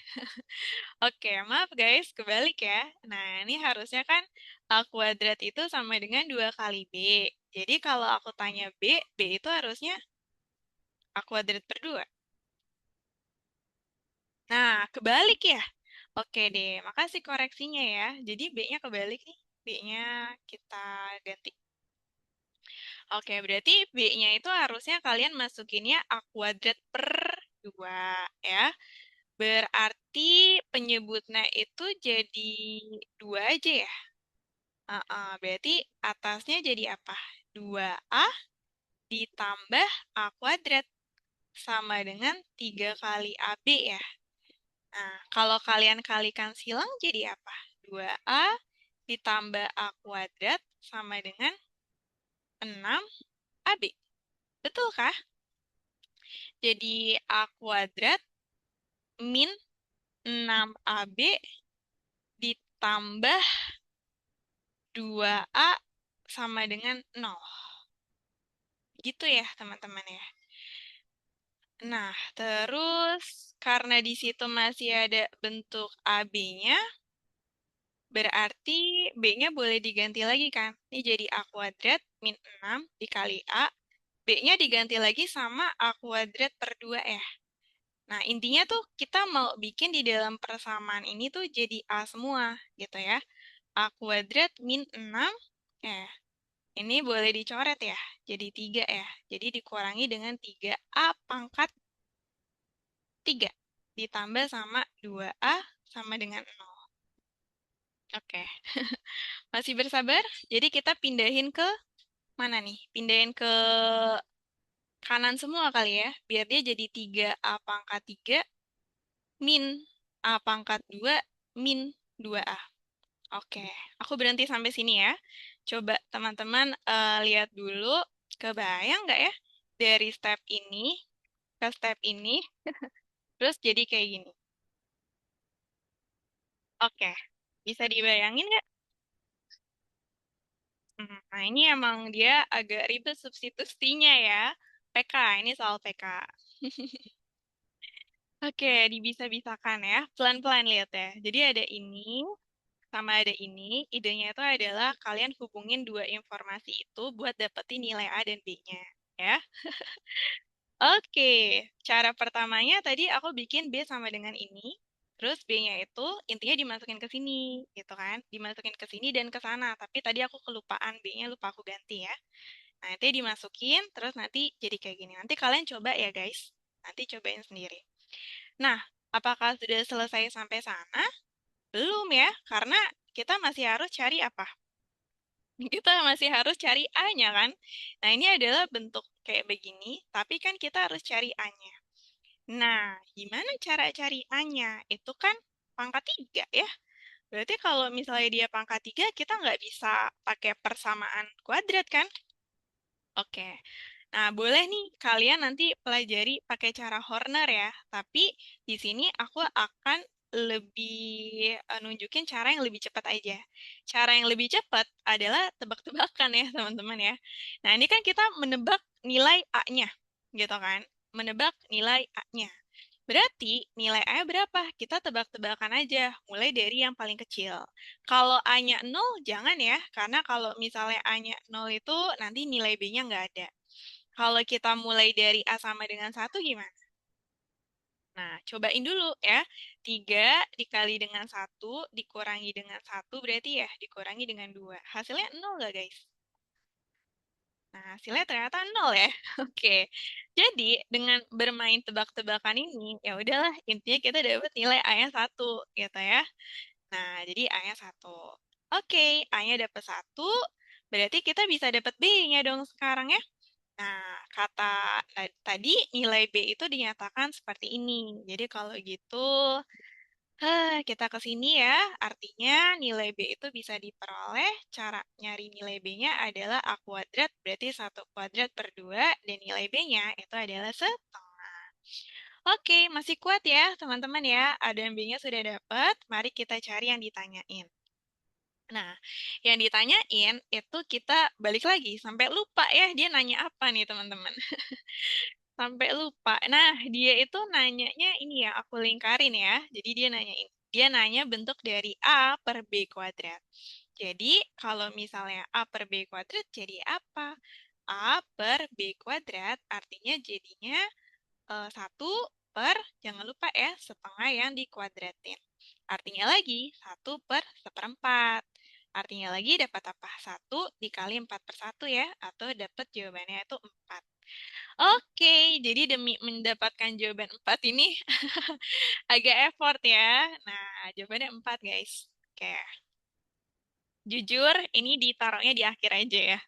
Oke, maaf guys, kebalik ya. Nah, ini harusnya kan A kuadrat itu sama dengan 2 kali B. Jadi kalau aku tanya B, B itu harusnya A kuadrat per 2. Nah, kebalik ya? Oke deh, makasih koreksinya ya. Jadi B-nya kebalik nih. B-nya kita ganti. Oke, berarti B-nya itu harusnya kalian masukinnya A kuadrat per 2 ya. Berarti penyebutnya itu jadi 2 aja ya? Berarti atasnya jadi apa? 2A ditambah A kuadrat sama dengan 3 kali AB ya. Nah, kalau kalian kalikan silang jadi apa? 2A ditambah A kuadrat sama dengan 6AB. Betul kah? Jadi A kuadrat min 6AB ditambah 2A sama dengan 0. Gitu ya, teman-teman ya. Nah, terus karena di situ masih ada bentuk AB-nya, berarti B-nya boleh diganti lagi kan? Ini jadi A kuadrat min 6 dikali A. B-nya diganti lagi sama A kuadrat per 2 ya. Nah, intinya tuh kita mau bikin di dalam persamaan ini tuh jadi A semua gitu ya. A kuadrat min 6, eh, ini boleh dicoret ya, jadi 3 ya. Jadi dikurangi dengan 3A pangkat 3. Ditambah sama 2A sama dengan 0. Oke, masih bersabar? Jadi kita pindahin ke mana nih? Pindahin ke kanan semua kali ya, biar dia jadi 3A pangkat 3 min A pangkat 2 min 2A. Oke, aku berhenti sampai sini ya. Coba teman-teman lihat dulu, kebayang nggak ya? Dari step ini ke step ini, terus jadi kayak gini. Oke, bisa dibayangin nggak? Nah, ini emang dia agak ribet substitusinya ya. PK, ini soal PK. Oke, dibisa-bisakan ya. Pelan-pelan lihat ya. Jadi ada ini, sama ada ini. Idenya itu adalah kalian hubungin dua informasi itu buat dapetin nilai A dan B-nya. Ya. Oke, cara pertamanya tadi aku bikin B sama dengan ini. Terus B-nya itu intinya dimasukin ke sini, gitu kan? Dimasukin ke sini dan ke sana. Tapi tadi aku kelupaan B-nya lupa aku ganti ya. Nah, nanti dimasukin, terus nanti jadi kayak gini. Nanti kalian coba ya guys. Nanti cobain sendiri. Nah, apakah sudah selesai sampai sana? Belum ya, karena kita masih harus cari apa? Kita masih harus cari A-nya kan? Nah, ini adalah bentuk kayak begini, tapi kan kita harus cari A-nya. Nah, gimana cara cari A-nya? Itu kan pangkat 3 ya. Berarti kalau misalnya dia pangkat 3, kita nggak bisa pakai persamaan kuadrat kan? Oke. Nah, boleh nih kalian nanti pelajari pakai cara Horner ya. Tapi di sini aku akan lebih nunjukin cara yang lebih cepat aja. Cara yang lebih cepat adalah tebak-tebakan ya, teman-teman ya. Nah, ini kan kita menebak nilai A-nya, gitu kan? Menebak nilai A-nya. Berarti nilai A berapa? Kita tebak-tebakan aja, mulai dari yang paling kecil. Kalau A-nya 0, jangan ya, karena kalau misalnya A-nya 0 itu nanti nilai B-nya nggak ada. Kalau kita mulai dari A sama dengan 1 gimana? Nah, cobain dulu ya. 3 dikali dengan 1 dikurangi dengan 1 berarti ya dikurangi dengan 2. Hasilnya 0 nggak guys? Nah, hasilnya ternyata 0 ya. Oke. Jadi, dengan bermain tebak-tebakan ini, ya udahlah, intinya kita dapat nilai A-nya 1 gitu ya. Nah, jadi A-nya 1. Oke, A-nya dapat 1, berarti kita bisa dapat B-nya dong sekarang ya. Nah, kata tadi nilai B itu dinyatakan seperti ini. Jadi kalau gitu, kita ke sini ya. Artinya nilai B itu bisa diperoleh. Cara nyari nilai B-nya adalah A kuadrat, berarti 1 kuadrat per 2, dan nilai B-nya itu adalah setengah. Oke, masih kuat ya teman-teman ya. A dan B-nya sudah dapat. Mari kita cari yang ditanyain. Nah, yang ditanyain itu kita balik lagi sampai lupa ya dia nanya apa nih teman-teman. Sampai lupa. Nah, dia itu nanyanya ini ya, aku lingkarin ya. Jadi dia nanya bentuk dari A per B kuadrat. Jadi, kalau misalnya A per B kuadrat jadi apa? A per B kuadrat artinya jadinya 1 per, jangan lupa ya, setengah yang dikuadratin. Artinya lagi, 1/1/4. Artinya lagi dapat apa? 1 dikali 4/1 ya, atau dapat jawabannya itu 4. Oke, jadi demi mendapatkan jawaban 4 ini agak effort ya. Nah, jawabannya 4 guys. Oke, jujur ini ditaruhnya di akhir aja ya.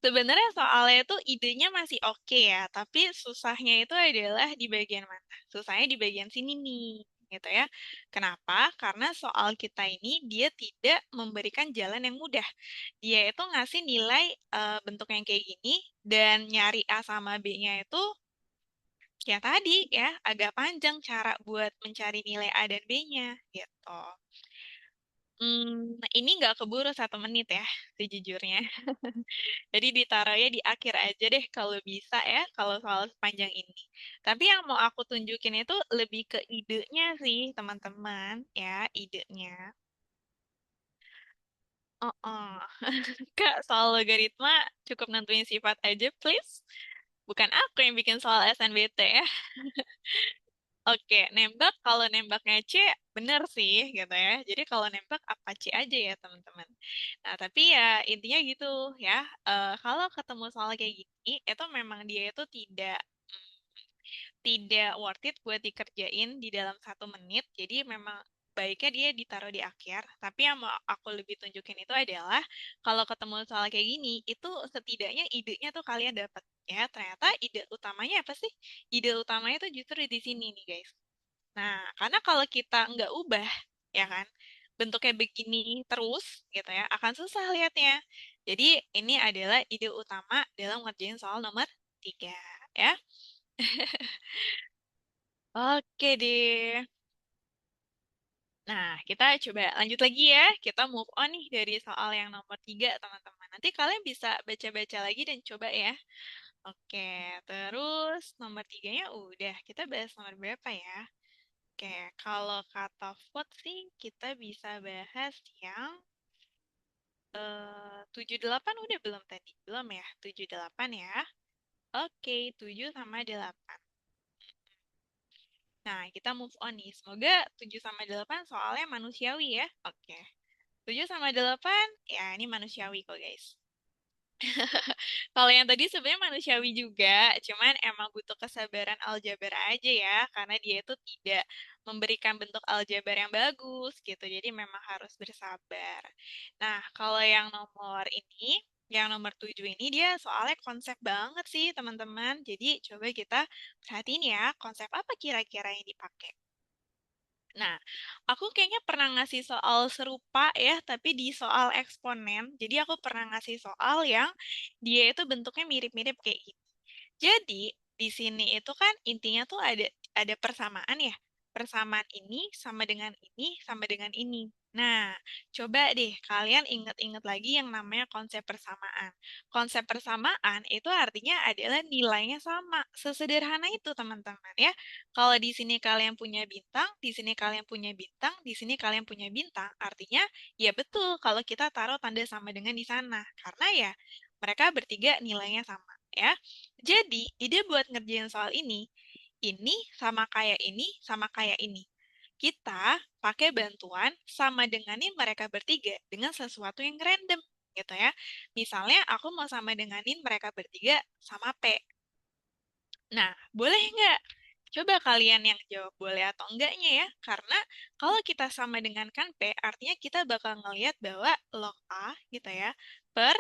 Sebenarnya soalnya itu idenya masih oke ya, tapi susahnya itu adalah di bagian mana? Susahnya di bagian sini nih. gitu ya. Kenapa? Karena soal kita ini dia tidak memberikan jalan yang mudah. Dia itu ngasih nilai bentuk yang kayak gini dan nyari A sama B-nya itu ya tadi ya agak panjang cara buat mencari nilai A dan B-nya gitu. Ini nggak keburu 1 menit ya, sejujurnya. Jadi ditaruhnya di akhir aja deh kalau bisa ya, kalau soal sepanjang ini. Tapi yang mau aku tunjukin itu lebih ke idenya sih, teman-teman, ya, idenya. Oh, oh. Kak, soal logaritma cukup nentuin sifat aja, please. Bukan aku yang bikin soal SNBT ya. Oke, nembak kalau nembaknya C, bener sih gitu ya. Jadi kalau nembak apa C aja ya teman-teman. Nah, tapi ya intinya gitu ya. Kalau ketemu soal kayak gini, itu memang dia itu tidak worth it buat dikerjain di dalam 1 menit. Jadi memang baiknya dia ditaruh di akhir. Tapi yang mau aku lebih tunjukin itu adalah kalau ketemu soal kayak gini, itu setidaknya idenya tuh kalian dapat. Ya, ternyata ide utamanya apa sih? Ide utamanya tuh justru di sini nih, guys. Nah, karena kalau kita nggak ubah, ya kan, bentuknya begini terus, gitu ya, akan susah lihatnya. Jadi, ini adalah ide utama dalam ngerjain soal nomor 3, ya. Oke deh. Nah, kita coba lanjut lagi ya. Kita move on nih dari soal yang nomor 3, teman-teman. Nanti kalian bisa baca-baca lagi dan coba ya. Oke, terus nomor 3-nya udah. Kita bahas nomor berapa ya? Oke, kalau kata vote sih kita bisa bahas yang 7-8 udah belum tadi? Belum ya? 7-8 ya. Oke, 7 sama 8. Nah, kita move on nih. Semoga 7 sama 8 soalnya manusiawi ya. Oke. 7 sama 8, ya ini manusiawi kok guys. Kalau yang tadi sebenarnya manusiawi juga, cuman emang butuh kesabaran aljabar aja ya, karena dia itu tidak memberikan bentuk aljabar yang bagus gitu, jadi memang harus bersabar. Nah, kalau yang nomor ini, yang nomor 7 ini dia soalnya konsep banget sih teman-teman, jadi coba kita perhatiin ya, konsep apa kira-kira yang dipakai. Nah, aku kayaknya pernah ngasih soal serupa ya, tapi di soal eksponen. Jadi aku pernah ngasih soal yang dia itu bentuknya mirip-mirip kayak gini. Jadi, di sini itu kan intinya tuh ada persamaan ya. Persamaan ini sama dengan ini sama dengan ini. Nah, coba deh kalian ingat-ingat lagi yang namanya konsep persamaan. Konsep persamaan itu artinya adalah nilainya sama. Sesederhana itu, teman-teman ya. Kalau di sini kalian punya bintang, di sini kalian punya bintang, di sini kalian punya bintang, artinya ya betul kalau kita taruh tanda sama dengan di sana. Karena ya mereka bertiga nilainya sama ya. Jadi, ide buat ngerjain soal ini sama kayak ini, sama kayak ini. Kita pakai bantuan sama denganin mereka bertiga dengan sesuatu yang random, gitu ya. Misalnya, aku mau sama denganin mereka bertiga sama P. Nah, boleh nggak? Coba kalian yang jawab boleh atau enggaknya ya. Karena kalau kita sama dengan kan P, artinya kita bakal ngelihat bahwa log A gitu ya, per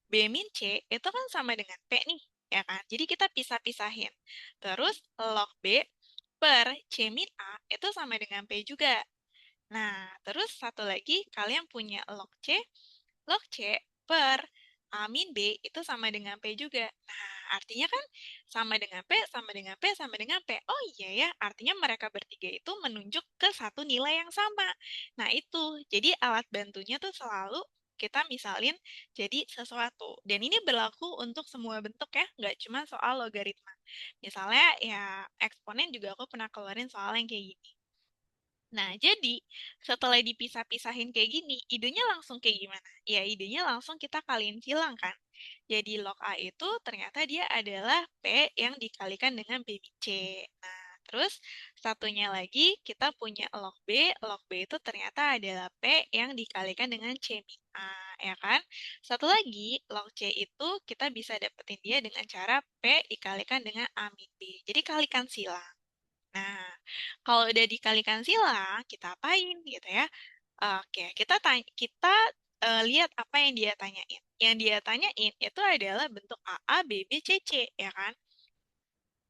B min C itu kan sama dengan P nih, ya kan? Jadi kita pisah-pisahin. Terus log B per C min A itu sama dengan P juga. Nah, terus satu lagi, kalian punya log C per A min B itu sama dengan P juga. Nah, artinya kan sama dengan P, sama dengan P, sama dengan P. Oh iya ya, artinya mereka bertiga itu menunjuk ke satu nilai yang sama. Nah, itu. Jadi alat bantunya tuh selalu kita misalin jadi sesuatu. Dan ini berlaku untuk semua bentuk ya, nggak cuma soal logaritma. Misalnya ya eksponen juga aku pernah keluarin soal yang kayak gini. Nah, jadi setelah dipisah-pisahin kayak gini, idenya langsung kayak gimana? Ya, idenya langsung kita kaliin silang kan. Jadi log A itu ternyata dia adalah P yang dikalikan dengan B min C. Nah, terus satunya lagi kita punya log B. Log B itu ternyata adalah P yang dikalikan dengan C min A, ya kan? Satu lagi, log C itu kita bisa dapetin dia dengan cara P dikalikan dengan A min B. Jadi kalikan silang. Nah, kalau udah dikalikan silang, kita apain gitu ya? Oke, lihat apa yang dia tanyain. Yang dia tanyain itu adalah bentuk AA, BB, CC, ya kan?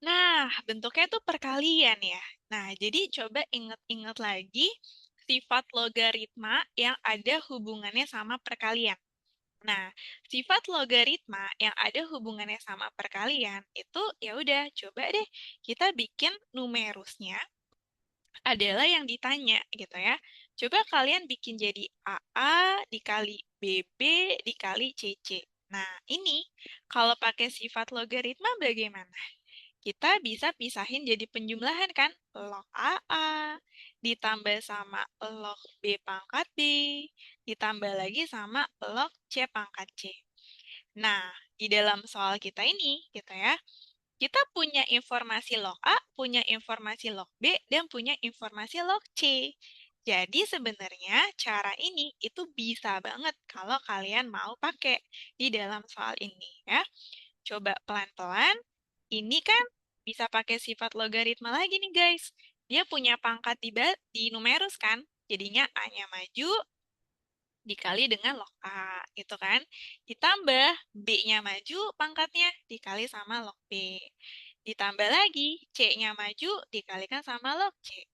Nah, bentuknya itu perkalian ya. Nah, jadi coba ingat-ingat lagi sifat logaritma yang ada hubungannya sama perkalian. Nah, sifat logaritma yang ada hubungannya sama perkalian itu ya udah coba deh kita bikin numerusnya adalah yang ditanya gitu ya. Coba kalian bikin jadi AA dikali BB dikali CC. Nah, ini kalau pakai sifat logaritma bagaimana? Kita bisa pisahin jadi penjumlahan kan? Log AA ditambah sama log B pangkat B ditambah lagi sama log C pangkat C. Nah, di dalam soal kita ini gitu ya, kita punya informasi log A, punya informasi log B, dan punya informasi log C. Jadi sebenarnya cara ini itu bisa banget kalau kalian mau pakai di dalam soal ini ya. Coba pelan-pelan. Ini kan bisa pakai sifat logaritma lagi nih guys. Dia punya pangkat di numerus kan. Jadinya A-nya maju dikali dengan log A, gitu kan. Ditambah B-nya maju pangkatnya dikali sama log B. Ditambah lagi C-nya maju dikalikan sama log C.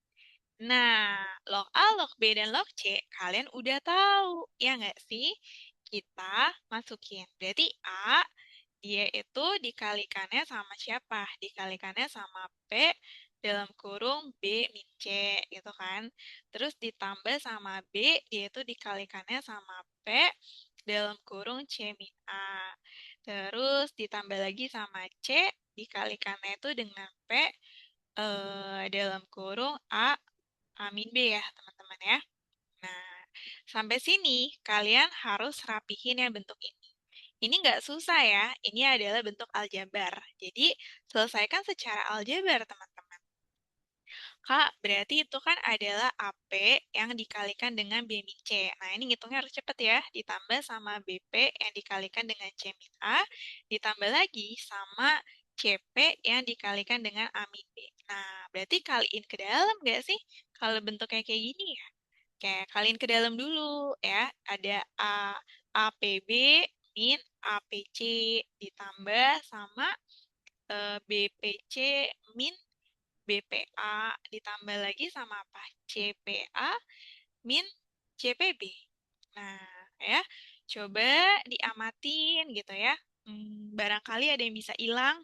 Nah, log A, log B, dan log C kalian udah tahu, ya nggak sih? Kita masukin. Berarti A, dia itu dikalikannya sama siapa? Dikalikannya sama P dalam kurung B min C, gitu kan. Terus ditambah sama B, dia itu dikalikannya sama P dalam kurung C min A. Terus ditambah lagi sama C, dikalikannya itu dengan P dalam kurung A Amin B ya, teman-teman ya. Nah, sampai sini kalian harus rapihin ya bentuk ini. Ini nggak susah ya, ini adalah bentuk aljabar. Jadi, selesaikan secara aljabar, teman-teman. Kak, berarti itu kan adalah AP yang dikalikan dengan B min C. Nah, ini ngitungnya harus cepat ya. Ditambah sama BP yang dikalikan dengan C min A. Ditambah lagi sama CP yang dikalikan dengan A min B. Nah, berarti kaliin ke dalam nggak sih? Kalau bentuknya kayak gini ya. Oke, kaliin ke dalam dulu ya. Ada APB min APC ditambah sama BPC min BPA ditambah lagi sama apa? CPA min CPB. Nah, ya, coba diamatin gitu ya. Barangkali ada yang bisa hilang.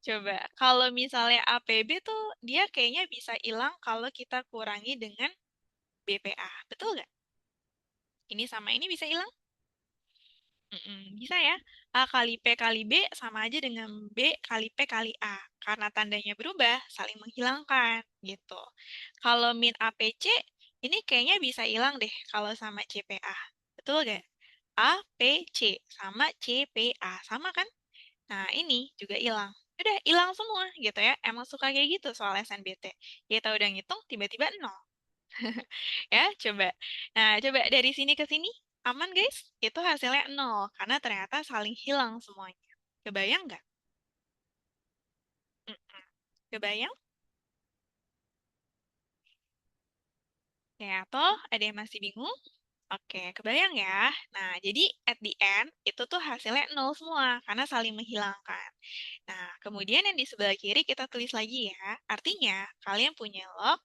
Coba, kalau misalnya APB tuh dia kayaknya bisa hilang kalau kita kurangi dengan BPA. Betul nggak? Ini sama ini bisa hilang? Bisa ya. A kali P kali B sama aja dengan B kali P kali A. Karena tandanya berubah, saling menghilangkan gitu. Kalau min APC, ini kayaknya bisa hilang deh kalau sama CPA. Betul gak? APC sama CPA. Sama kan? Nah, ini juga hilang. Udah, hilang semua gitu ya. Emang suka kayak gitu soal SNBT. Kita udah ngitung, tiba-tiba nol. Ya, coba. Nah, coba dari sini ke sini, aman guys? Itu hasilnya nol, karena ternyata saling hilang semuanya. Kebayang nggak? Mm-mm. Kebayang? Ya, toh ada yang masih bingung? Oke, kebayang ya. Nah, jadi at the end, itu tuh hasilnya nol semua, karena saling menghilangkan. Nah, kemudian yang di sebelah kiri kita tulis lagi ya. Artinya, kalian punya log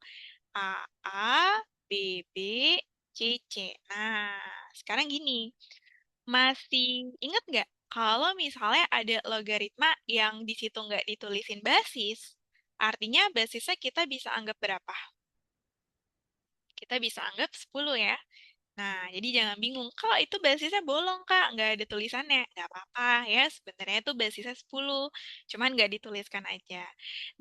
A, A, B, B, C, C. Nah, sekarang gini. Masih ingat nggak kalau misalnya ada logaritma yang di situ nggak ditulisin basis, artinya basisnya kita bisa anggap berapa? Kita bisa anggap 10 ya. Nah, jadi jangan bingung, kok itu basisnya bolong, Kak, nggak ada tulisannya. Nggak apa-apa ya, sebenarnya itu basisnya 10, cuman nggak dituliskan aja.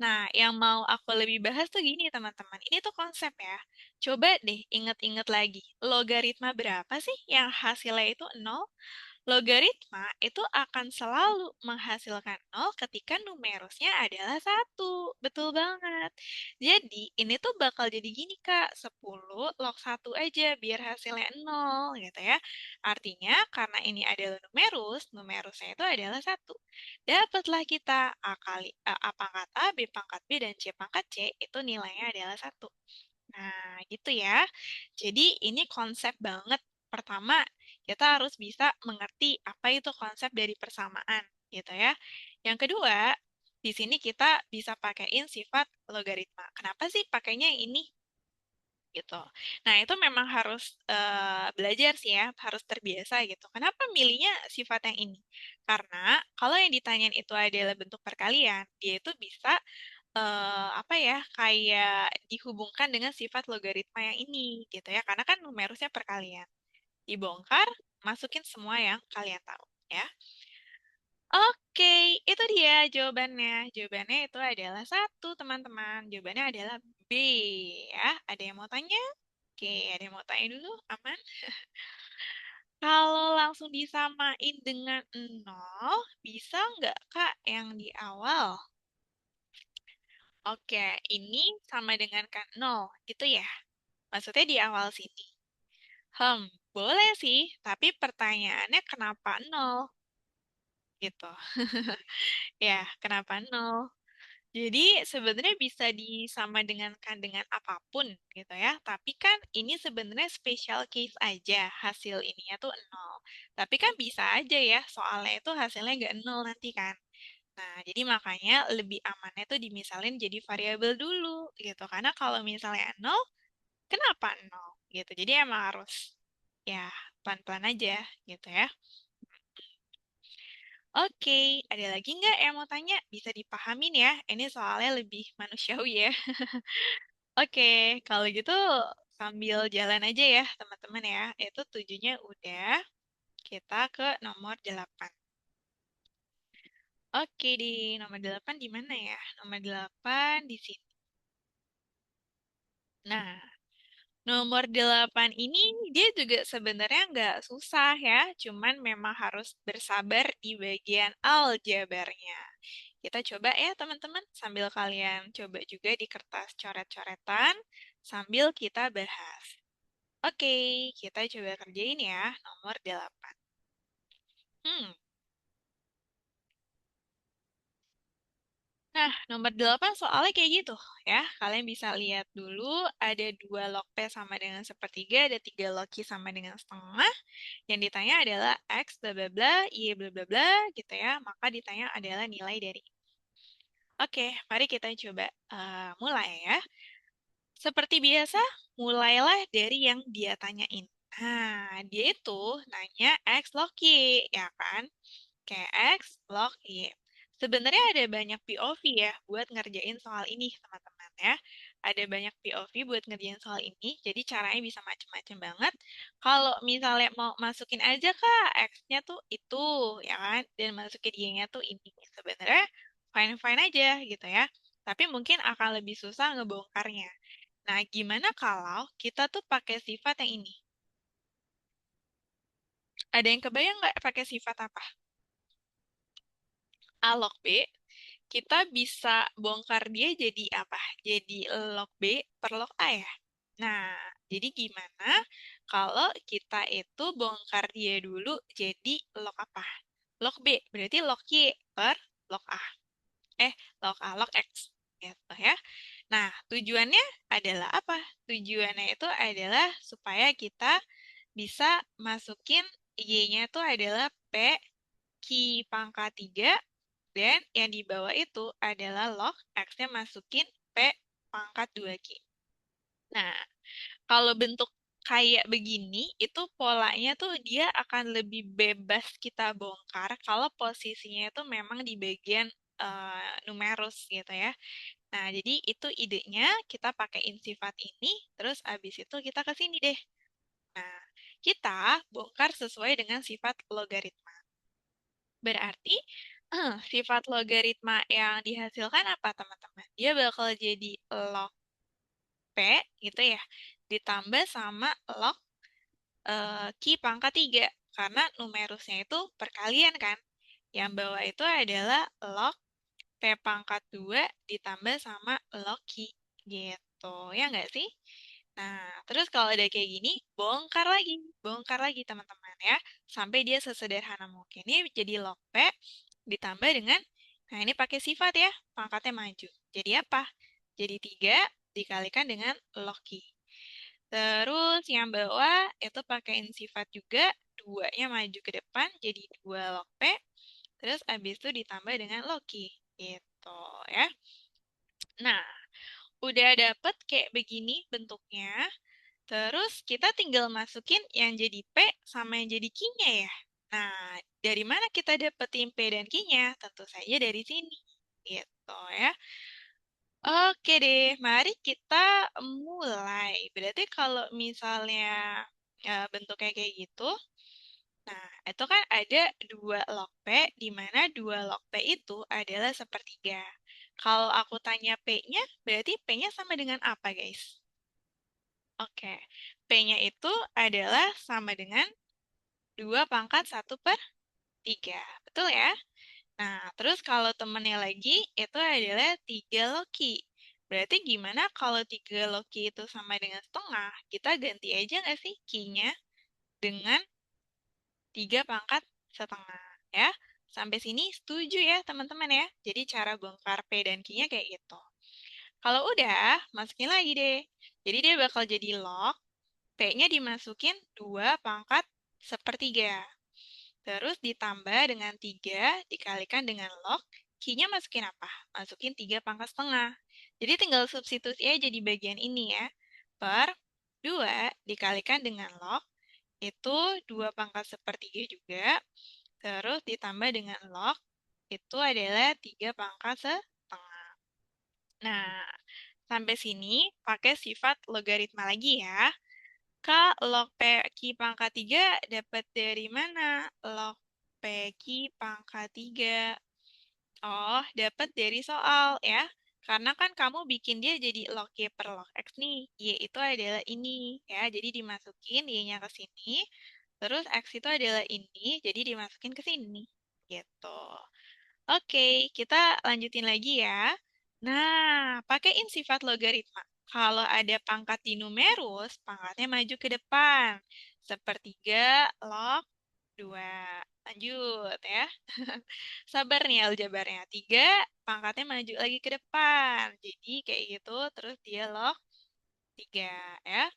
Nah, yang mau aku lebih bahas tuh gini, teman-teman. Ini tuh konsep ya. Coba deh inget-inget lagi, logaritma berapa sih yang hasilnya itu 0? Logaritma itu akan selalu menghasilkan nol ketika numerusnya adalah satu. Betul banget. Jadi, ini tuh bakal jadi gini, Kak. 10 log satu aja biar hasilnya nol, gitu ya. Artinya, karena ini adalah numerus, numerusnya itu adalah satu. Dapatlah kita A pangkat A, B pangkat B, dan C pangkat C, itu nilainya adalah satu. Nah, gitu ya. Jadi ini konsep banget. Pertama, kita harus bisa mengerti apa itu konsep dari persamaan, gitu ya. Yang kedua, di sini kita bisa pakaiin sifat logaritma. Kenapa sih pakainya yang ini? Gitu. Nah, itu memang harus belajar sih ya, harus terbiasa gitu. Kenapa milihnya sifat yang ini? Karena kalau yang ditanyain itu adalah bentuk perkalian, dia itu bisa apa ya, kayak dihubungkan dengan sifat logaritma yang ini gitu ya. Karena kan numerusnya perkalian. Dibongkar, masukin semua yang kalian tahu ya. Oke, itu dia jawabannya. Jawabannya itu adalah satu, teman-teman. Jawabannya adalah B, ya. Ada yang mau tanya? Oke, ada yang mau tanya dulu? Aman? Kalau langsung disamain dengan nol, bisa nggak, Kak, yang di awal? Oke, ini sama dengan kan nol, gitu ya? Maksudnya di awal sini. Boleh sih, tapi pertanyaannya kenapa nol? Gitu. Ya, kenapa nol? Jadi sebenarnya bisa disama dengan apapun gitu ya. Tapi kan ini sebenarnya special case aja hasil ininya tuh nol. Tapi kan bisa aja ya soalnya itu hasilnya nggak nol nanti kan. Nah, jadi makanya lebih amannya tuh dimisalin jadi variabel dulu gitu. Karena kalau misalnya nol, kenapa nol gitu. Jadi emang harus ya pelan-pelan aja gitu ya. Oke, ada lagi nggak yang mau tanya? Bisa dipahamin ya. Ini soalnya lebih manusiawi ya. Oke, kalau gitu sambil jalan aja ya teman-teman ya. Itu tujuhnya udah. Kita ke nomor 8. Oke, di nomor 8 di mana ya? Nomor 8 di sini. Nah, nomor 8 ini dia juga sebenarnya nggak susah ya. Cuman memang harus bersabar di bagian aljabarnya. Kita coba ya teman-teman, sambil kalian coba juga di kertas coret-coretan, sambil kita bahas. Oke, kita coba kerjain ya, nomor 8. Hmm, nah, nomor 8 soalnya kayak gitu ya. Kalian bisa lihat dulu, ada 2 log P sama dengan sepertiga, ada 3 log Q sama dengan setengah. Yang ditanya adalah X bla bla bla, Y bla bla bla gitu ya. Maka ditanya adalah nilai dari. Oke, mari kita coba mulai ya. Seperti biasa, mulailah dari yang dia tanyain. Nah, dia itu nanya X log Y, ya kan? Kayak X log Y. Sebenarnya ada banyak POV ya buat ngerjain soal ini, teman-teman ya. Ada banyak POV buat ngerjain soal ini, jadi caranya bisa macam-macam banget. Kalau misalnya mau masukin aja Kak, X-nya tuh itu, ya kan? Dan masukin Y-nya tuh ini. Sebenarnya fine-fine aja gitu ya. Tapi mungkin akan lebih susah ngebongkarnya. Nah, gimana kalau kita tuh pakai sifat yang ini? Ada yang kebayang nggak pakai sifat apa? A log B, kita bisa bongkar dia jadi apa? Jadi log B per log A ya? Nah, jadi gimana kalau kita itu bongkar dia dulu jadi log apa? Log B, berarti log Y per log A. Eh, log A, log X. Gitu ya. Nah, tujuannya adalah apa? Tujuannya itu adalah supaya kita bisa masukin Y-nya itu adalah P Q pangkat 3 dan yang di bawah itu adalah log X-nya masukin P pangkat 2Q. Nah, kalau bentuk kayak begini, itu polanya tuh dia akan lebih bebas kita bongkar kalau posisinya itu memang di bagian numerus gitu ya. Nah, jadi itu idenya kita pakaiin sifat ini, terus abis itu kita ke sini deh. Nah, kita bongkar sesuai dengan sifat logaritma. Berarti sifat logaritma yang dihasilkan apa, teman-teman? Dia bakal jadi log P gitu ya, ditambah sama log Q pangkat 3. Karena numerusnya itu perkalian kan. Yang bawah itu adalah log P pangkat 2 ditambah sama log Q. Gitu, ya nggak sih? Nah, terus kalau udah kayak gini, bongkar lagi teman-teman ya, sampai dia sesederhana mungkin. Ini jadi log P ditambah dengan, nah ini pakai sifat ya, pangkatnya maju. Jadi apa? Jadi 3 dikalikan dengan log Q. Terus yang bawah itu pakaiin sifat juga, 2-nya maju ke depan, jadi 2 log P, terus abis itu ditambah dengan log Q. Gitu. gitu ya. Nah, udah dapet kayak begini bentuknya, terus kita tinggal masukin yang jadi P sama yang jadi Q-nya ya. Nah, dari mana kita dapetin P dan Q-nya? Tentu saja dari sini. Gitu ya. Oke deh, mari kita mulai. Berarti kalau misalnya bentuknya kayak gitu, nah itu kan ada dua log P, di mana dua log P itu adalah sepertiga. Kalau aku tanya P-nya, berarti P-nya sama dengan apa, guys? Oke, P-nya itu adalah sama dengan 2 pangkat 1/3. Betul ya? Nah, terus kalau temennya lagi, itu adalah 3 loki. Berarti gimana kalau 3 loki itu sama dengan setengah? Kita ganti aja nggak sih Q-nya dengan 3 pangkat setengah, ya? Sampai sini setuju ya, teman-teman ya? Jadi cara bongkar P dan Q-nya kayak gitu. Kalau udah, masukin lagi deh. Jadi dia bakal jadi log, P-nya dimasukin 2 pangkat sepertiga. Terus ditambah dengan 3 dikalikan dengan log, Q-nya masukin apa? Masukin 3 pangkat setengah. Jadi tinggal substitusi aja di bagian ini ya. Per 2 dikalikan dengan log, itu 2 pangkat sepertiga juga. Terus ditambah dengan log, itu adalah 3 pangkat setengah. Nah, sampai sini pakai sifat logaritma lagi ya. Kak, log PQ pangkat 3 dapat dari mana? Log PQ pangkat 3. Oh, dapat dari soal ya. Karena kan kamu bikin dia jadi log Y per log X nih. Y itu adalah ini ya. Jadi dimasukin Y-nya ke sini. Terus X itu adalah ini. Jadi dimasukin ke sini. Gitu. Oke, kita lanjutin lagi ya. Nah, pakaiin sifat logaritma. Kalau ada pangkat di numerus, pangkatnya maju ke depan. Sepertiga log 2. Lanjut ya. Sabar nih aljabarnya. 3, pangkatnya maju lagi ke depan. Jadi kayak gitu, terus dia log 3 ya.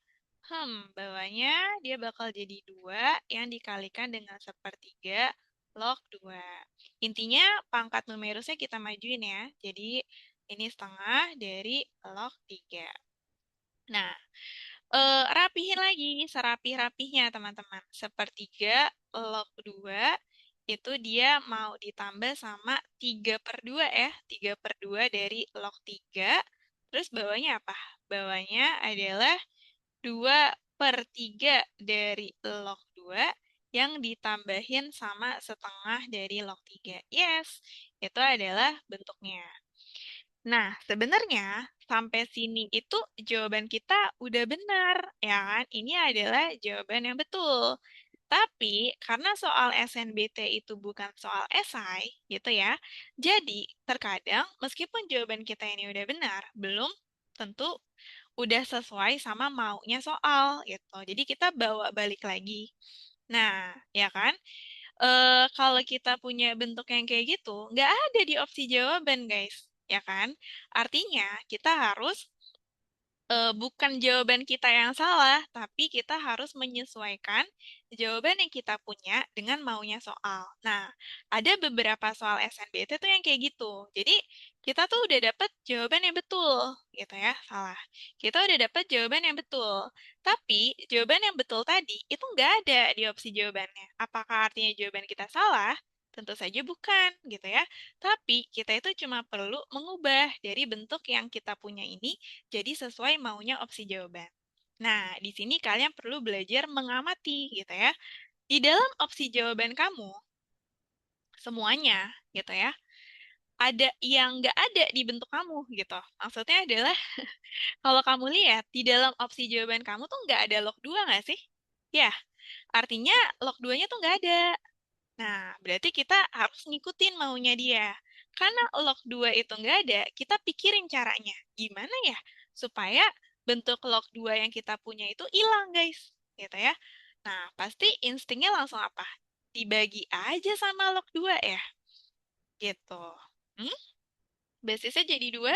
Bawahnya dia bakal jadi 2 yang dikalikan dengan sepertiga log 2. Intinya pangkat numerusnya kita majuin ya. Jadi ini setengah dari log 3. Nah, rapihin lagi serapih-rapihnya teman-teman. Sepertiga log 2 itu dia mau ditambah sama 3/2 ya. 3/2 dari log 3. Terus bawahnya apa? Bawahnya adalah 2/3 dari log 2 yang ditambahin sama setengah dari log 3. Yes, itu adalah bentuknya. Nah, sebenarnya sampai sini itu jawaban kita udah benar, ya kan? Ini adalah jawaban yang betul. Tapi karena soal SNBT itu bukan soal esai, gitu ya. Jadi, terkadang meskipun jawaban kita ini udah benar, belum tentu udah sesuai sama maunya soal, gitu. Jadi kita bawa balik lagi. Nah, ya kan? Kalau kita punya bentuk yang kayak gitu, nggak ada di opsi jawaban, guys. Ya kan? Artinya, kita harus bukan jawaban kita yang salah, tapi kita harus menyesuaikan jawaban yang kita punya dengan maunya soal. Nah, ada beberapa soal SNBT tuh yang kayak gitu. Jadi, kita tuh udah dapet jawaban yang betul, gitu ya, salah. Kita udah dapet jawaban yang betul. Tapi, jawaban yang betul tadi itu nggak ada di opsi jawabannya. Apakah artinya jawaban kita salah? Tentu saja bukan, gitu ya. Tapi, kita itu cuma perlu mengubah dari bentuk yang kita punya ini jadi sesuai maunya opsi jawaban. Nah, di sini kalian perlu belajar mengamati gitu ya. Di dalam opsi jawaban kamu, semuanya gitu ya, ada yang nggak ada di bentuk kamu gitu. Maksudnya adalah kalau kamu lihat di dalam opsi jawaban kamu tuh nggak ada log 2 nggak sih? Ya, artinya log 2-nya tuh nggak ada. Nah, berarti kita harus ngikutin maunya dia. Karena log 2 itu nggak ada, kita pikirin caranya. Gimana ya supaya bentuk log 2 yang kita punya itu hilang, guys. Gitu ya. Nah, pasti instingnya langsung apa? Dibagi aja sama log 2 ya. Gitu. Hmm? Basisnya jadi 2.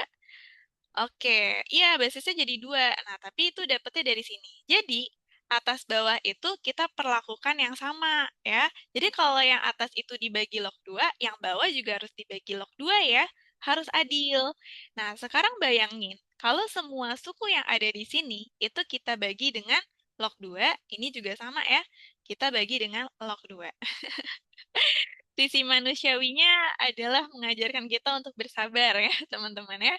Oke, iya basisnya jadi 2. Nah, tapi itu dapetnya dari sini. Jadi, atas bawah itu kita perlakukan yang sama, ya. Jadi, kalau yang atas itu dibagi log 2, yang bawah juga harus dibagi log 2, ya. harus adil. Nah, sekarang bayangin, kalau semua suku yang ada di sini itu kita bagi dengan log 2, ini juga sama ya. Kita bagi dengan log 2. Sisi manusiawinya adalah mengajarkan kita untuk bersabar ya, teman-teman ya.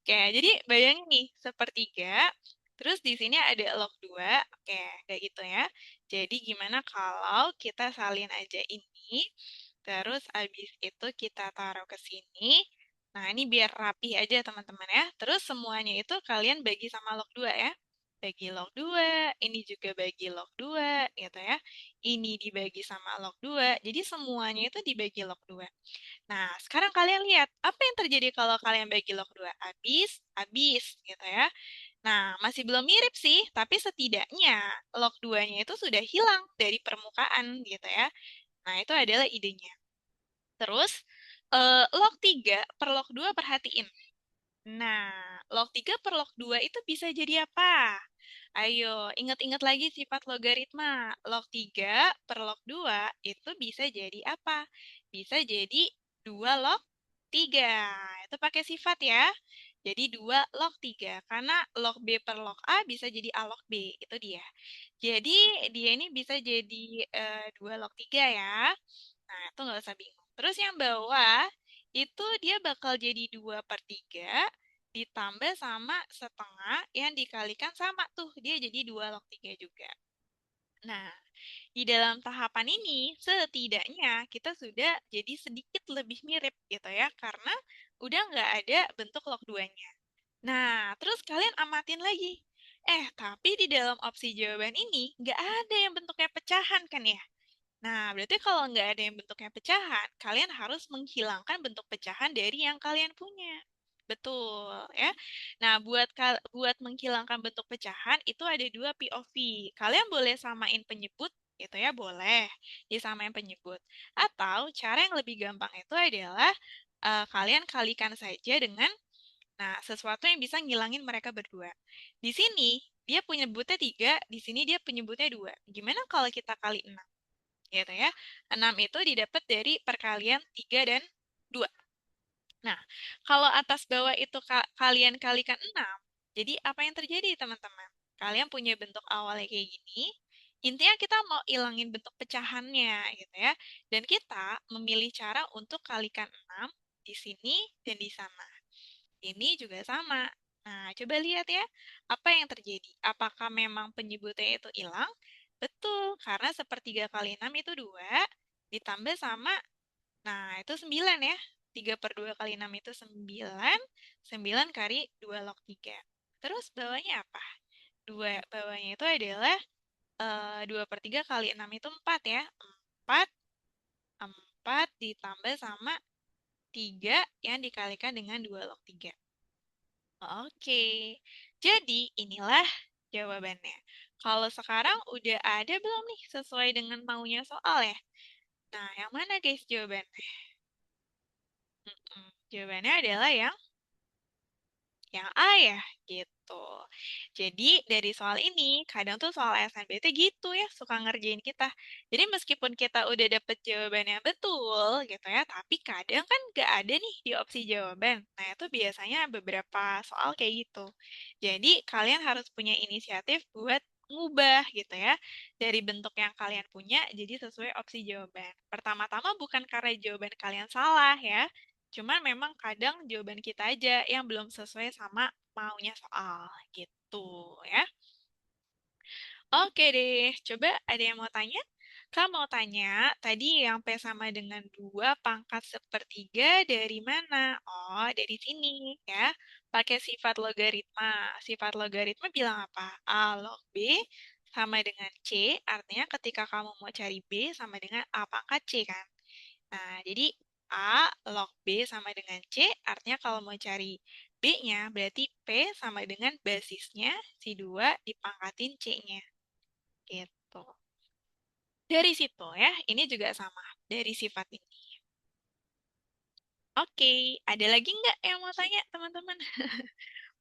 Oke, jadi bayangin nih, sepertiga, terus di sini ada log 2, oke, kayak gitu ya. Jadi gimana kalau kita salin aja ini, terus abis itu kita taruh ke sini. Nah, ini biar rapi aja teman-teman ya. Terus semuanya itu kalian bagi sama log 2 ya. Bagi log 2, ini juga bagi log 2, gitu ya. Ini dibagi sama log 2, jadi semuanya itu dibagi log 2. Nah, sekarang kalian lihat, apa yang terjadi kalau kalian bagi log 2? Habis, habis, gitu ya. Nah, masih belum mirip sih, tapi setidaknya log 2-nya itu sudah hilang dari permukaan, gitu ya. Nah, itu adalah idenya. Terus, log 3 per log 2 perhatiin. Nah, log 3 per log 2 itu bisa jadi apa? Ayo, ingat-ingat lagi sifat logaritma. Log 3 per log 2 itu bisa jadi apa? Bisa jadi 2 log 3. Itu pakai sifat ya. Jadi 2 log 3. Karena log B per log A bisa jadi A log B. Itu dia. Jadi dia ini bisa jadi 2 log 3 ya. Nah, itu nggak usah bingung. Terus yang bawah, itu dia bakal jadi 2 per 3 ditambah sama setengah yang dikalikan sama tuh. Dia jadi 2 log 3 juga. Nah, di dalam tahapan ini, setidaknya kita sudah jadi sedikit lebih mirip gitu ya, karena udah nggak ada bentuk log 2-nya. Nah, terus kalian amatin lagi. Tapi di dalam opsi jawaban ini nggak ada yang bentuknya pecahan kan ya? Nah, berarti kalau nggak ada yang bentuknya pecahan, kalian harus menghilangkan bentuk pecahan dari yang kalian punya. Betul, ya. Nah, buat menghilangkan bentuk pecahan itu ada dua POV. Kalian boleh samain penyebut, itu ya boleh disamain penyebut. Atau cara yang lebih gampang itu adalah kalian kalikan saja dengan sesuatu yang bisa ngilangin mereka berdua. Di sini dia penyebutnya 3, di sini dia penyebutnya 2. Gimana kalau kita kali 6? Gitu ya. 6 itu didapat dari perkalian 3 dan 2. Nah, kalau atas bawah itu kalian kalikan 6, jadi apa yang terjadi teman-teman? Kalian punya bentuk awalnya kayak gini, intinya kita mau ilangin bentuk pecahannya gitu ya. Dan kita memilih cara untuk kalikan 6 di sini dan di sana. Ini juga sama. Nah, coba lihat ya, apa yang terjadi? Apakah memang penyebutnya itu hilang? Betul, karena sepertiga kali 6 itu 2, ditambah sama, nah itu 9 ya. 3 per 2 kali 6 itu 9, 9 kali 2 log 3. Terus bawahnya apa? Bawahnya itu adalah 2 per 3 kali 6 itu 4 ya. 4, 4 ditambah sama 3 yang dikalikan dengan 2 log 3. Oke, jadi inilah jawabannya. Kalau sekarang udah ada belum nih sesuai dengan maunya soal ya? Nah, yang mana guys jawabannya? Jawabannya adalah yang A ya, gitu. Jadi dari soal ini, kadang tuh soal SNBT gitu ya, suka ngerjain kita. Jadi meskipun kita udah dapet jawaban yang betul gitu ya, tapi kadang kan nggak ada nih di opsi jawaban. Nah itu biasanya beberapa soal kayak gitu. Jadi kalian harus punya inisiatif buat ngubah gitu ya, dari bentuk yang kalian punya jadi sesuai opsi jawaban. Pertama-tama bukan karena jawaban kalian salah ya, cuman memang kadang jawaban kita aja yang belum sesuai sama maunya soal gitu ya. Oke deh, coba ada yang mau tanya? Kamu mau tanya, tadi yang P sama dengan 2 pangkat sepertiga dari mana? Oh, dari sini ya. Pakai sifat logaritma. Sifat logaritma bilang apa? A log B sama dengan C, artinya ketika kamu mau cari B sama dengan A pangkat C kan? Nah, jadi A log B sama dengan C, artinya kalau mau cari B-nya, berarti P sama dengan basisnya, si 2 dipangkatin C-nya. Gitu. Dari situ ya, ini juga sama, dari sifat ini. Oke, ada lagi nggak yang mau tanya, teman-teman?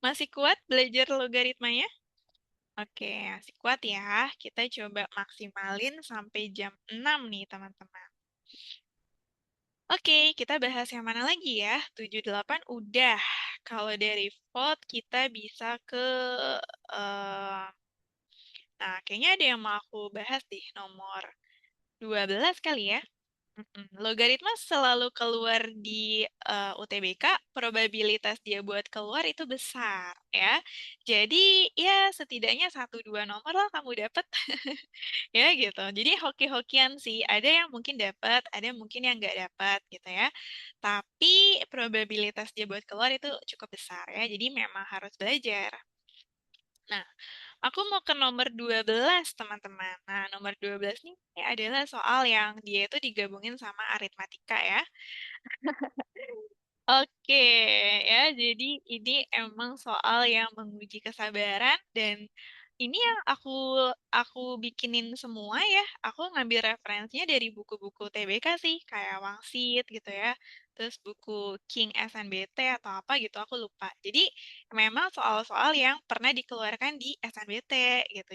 Masih kuat belajar logaritmanya? Oke, masih kuat ya. Kita coba maksimalin sampai jam 6 nih, teman-teman. Oke, kita bahas yang mana lagi ya? 78 udah. Kalau dari vote kita bisa ke eh kayaknya ada yang mau aku bahas deh, nomor 12 kali ya. Logaritma selalu keluar di UTBK, probabilitas dia buat keluar itu besar ya. Jadi ya setidaknya satu dua nomor lah kamu dapat ya gitu. Jadi hoki-hokian sih. Ada yang mungkin dapat, ada yang mungkin yang nggak dapat gitu ya. Tapi probabilitas dia buat keluar itu cukup besar ya. Jadi memang harus belajar. Nah, aku mau ke nomor 12 teman-teman. Nah, nomor 12 nih adalah soal yang dia itu digabungin sama aritmatika ya. Oke, ya, jadi ini emang soal yang menguji kesabaran dan ini yang aku bikinin semua ya. Aku ngambil referensinya dari buku-buku TBK sih, kayak Wangsit gitu ya. Terus buku King SNBT atau apa gitu, aku lupa. Jadi memang soal-soal yang pernah dikeluarkan di SNBT gitu.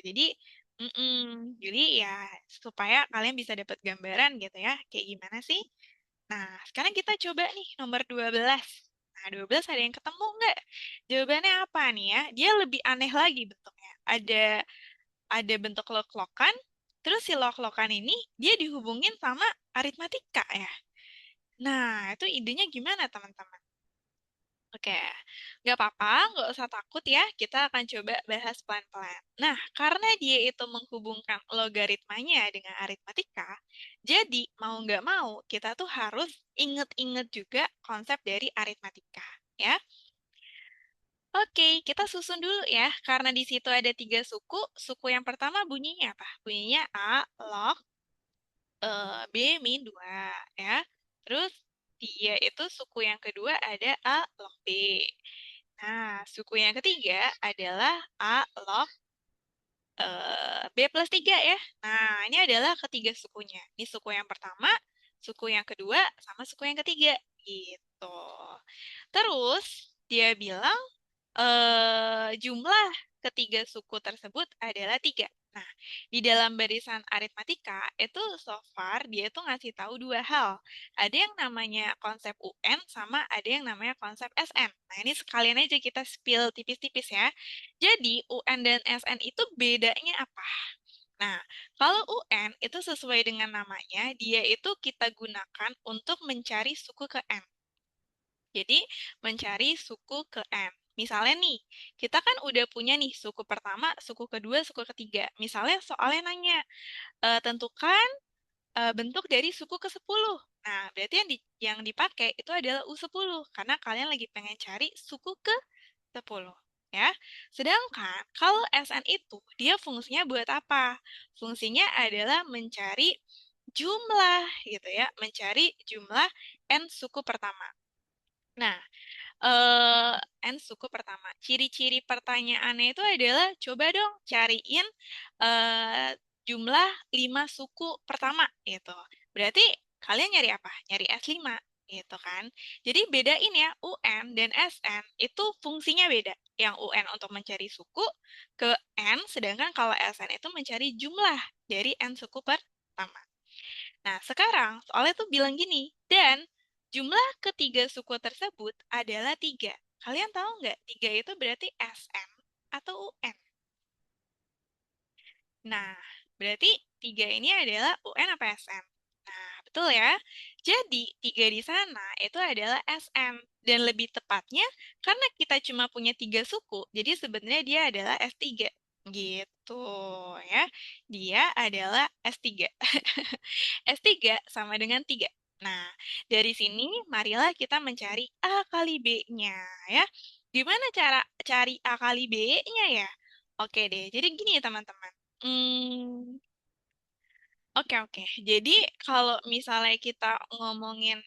Jadi ya supaya kalian bisa dapat gambaran gitu ya, kayak gimana sih. Nah, sekarang kita coba nih nomor 12. Nah, 12 ada yang ketemu nggak? Jawabannya apa nih ya? Dia lebih aneh lagi bentuknya. Ada bentuk lok-lokan, terus si lok-lokan ini dia dihubungin sama aritmatika ya. Nah, itu idenya gimana teman-teman? Oke, nggak apa-apa, nggak usah takut ya. Kita akan coba bahas pelan-pelan. Nah, karena dia itu menghubungkan logaritmanya dengan aritmatika, jadi mau nggak mau kita tuh harus inget-inget juga konsep dari aritmatika, ya. Oke, kita susun dulu ya. Karena di situ ada tiga suku. Suku yang pertama bunyinya apa? Bunyinya A log B min 2 ya. Terus dia itu suku yang kedua ada A log B. Nah, suku yang ketiga adalah A log B plus 3 ya. Nah, ini adalah ketiga sukunya. Ini suku yang pertama, suku yang kedua, sama suku yang ketiga. Gitu. Terus, dia bilang jumlah ketiga suku tersebut adalah tiga. Nah, di dalam barisan aritmatika itu so far dia tuh ngasih tahu dua hal. Ada yang namanya konsep UN sama ada yang namanya konsep SN. Nah, ini sekalian aja kita spill tipis-tipis ya. Jadi, UN dan SN itu bedanya apa? Nah, kalau UN itu sesuai dengan namanya, dia itu kita gunakan untuk mencari suku ke N. Jadi, mencari suku ke N. Misalnya nih, kita kan udah punya nih suku pertama, suku kedua, suku ketiga. Misalnya soalnya nanya, tentukan bentuk dari suku ke-10. Nah, berarti yang dipakai itu adalah U10, karena kalian lagi pengen cari suku ke-10. Ya. Sedangkan kalau SN itu, dia fungsinya buat apa? Fungsinya adalah mencari jumlah gitu ya, mencari jumlah N suku pertama. Nah, eh N suku pertama. Ciri-ciri pertanyaannya itu adalah coba dong cariin eh jumlah 5 suku pertama gitu. Berarti kalian nyari apa? Nyari S5 gitu kan. Jadi bedain ya UN dan SN itu fungsinya beda. Yang UN untuk mencari suku ke N, sedangkan kalau SN itu mencari jumlah dari N suku pertama. Nah, sekarang soalnya tuh bilang gini, dan jumlah ketiga suku tersebut adalah tiga. Kalian tahu nggak, tiga itu berarti SN atau UN? Nah, berarti tiga ini adalah UN apa SN? Nah, betul ya. Jadi, tiga di sana itu adalah SN. Dan lebih tepatnya, karena kita cuma punya tiga suku, jadi sebenarnya dia adalah S3. Gitu ya. Dia adalah S3. S3 sama dengan 3. Nah, dari sini marilah kita mencari A kali B-nya ya. Gimana cara cari A kali B-nya ya? Oke deh, jadi gini ya teman-teman. Hmm, oke. Jadi kalau misalnya kita ngomongin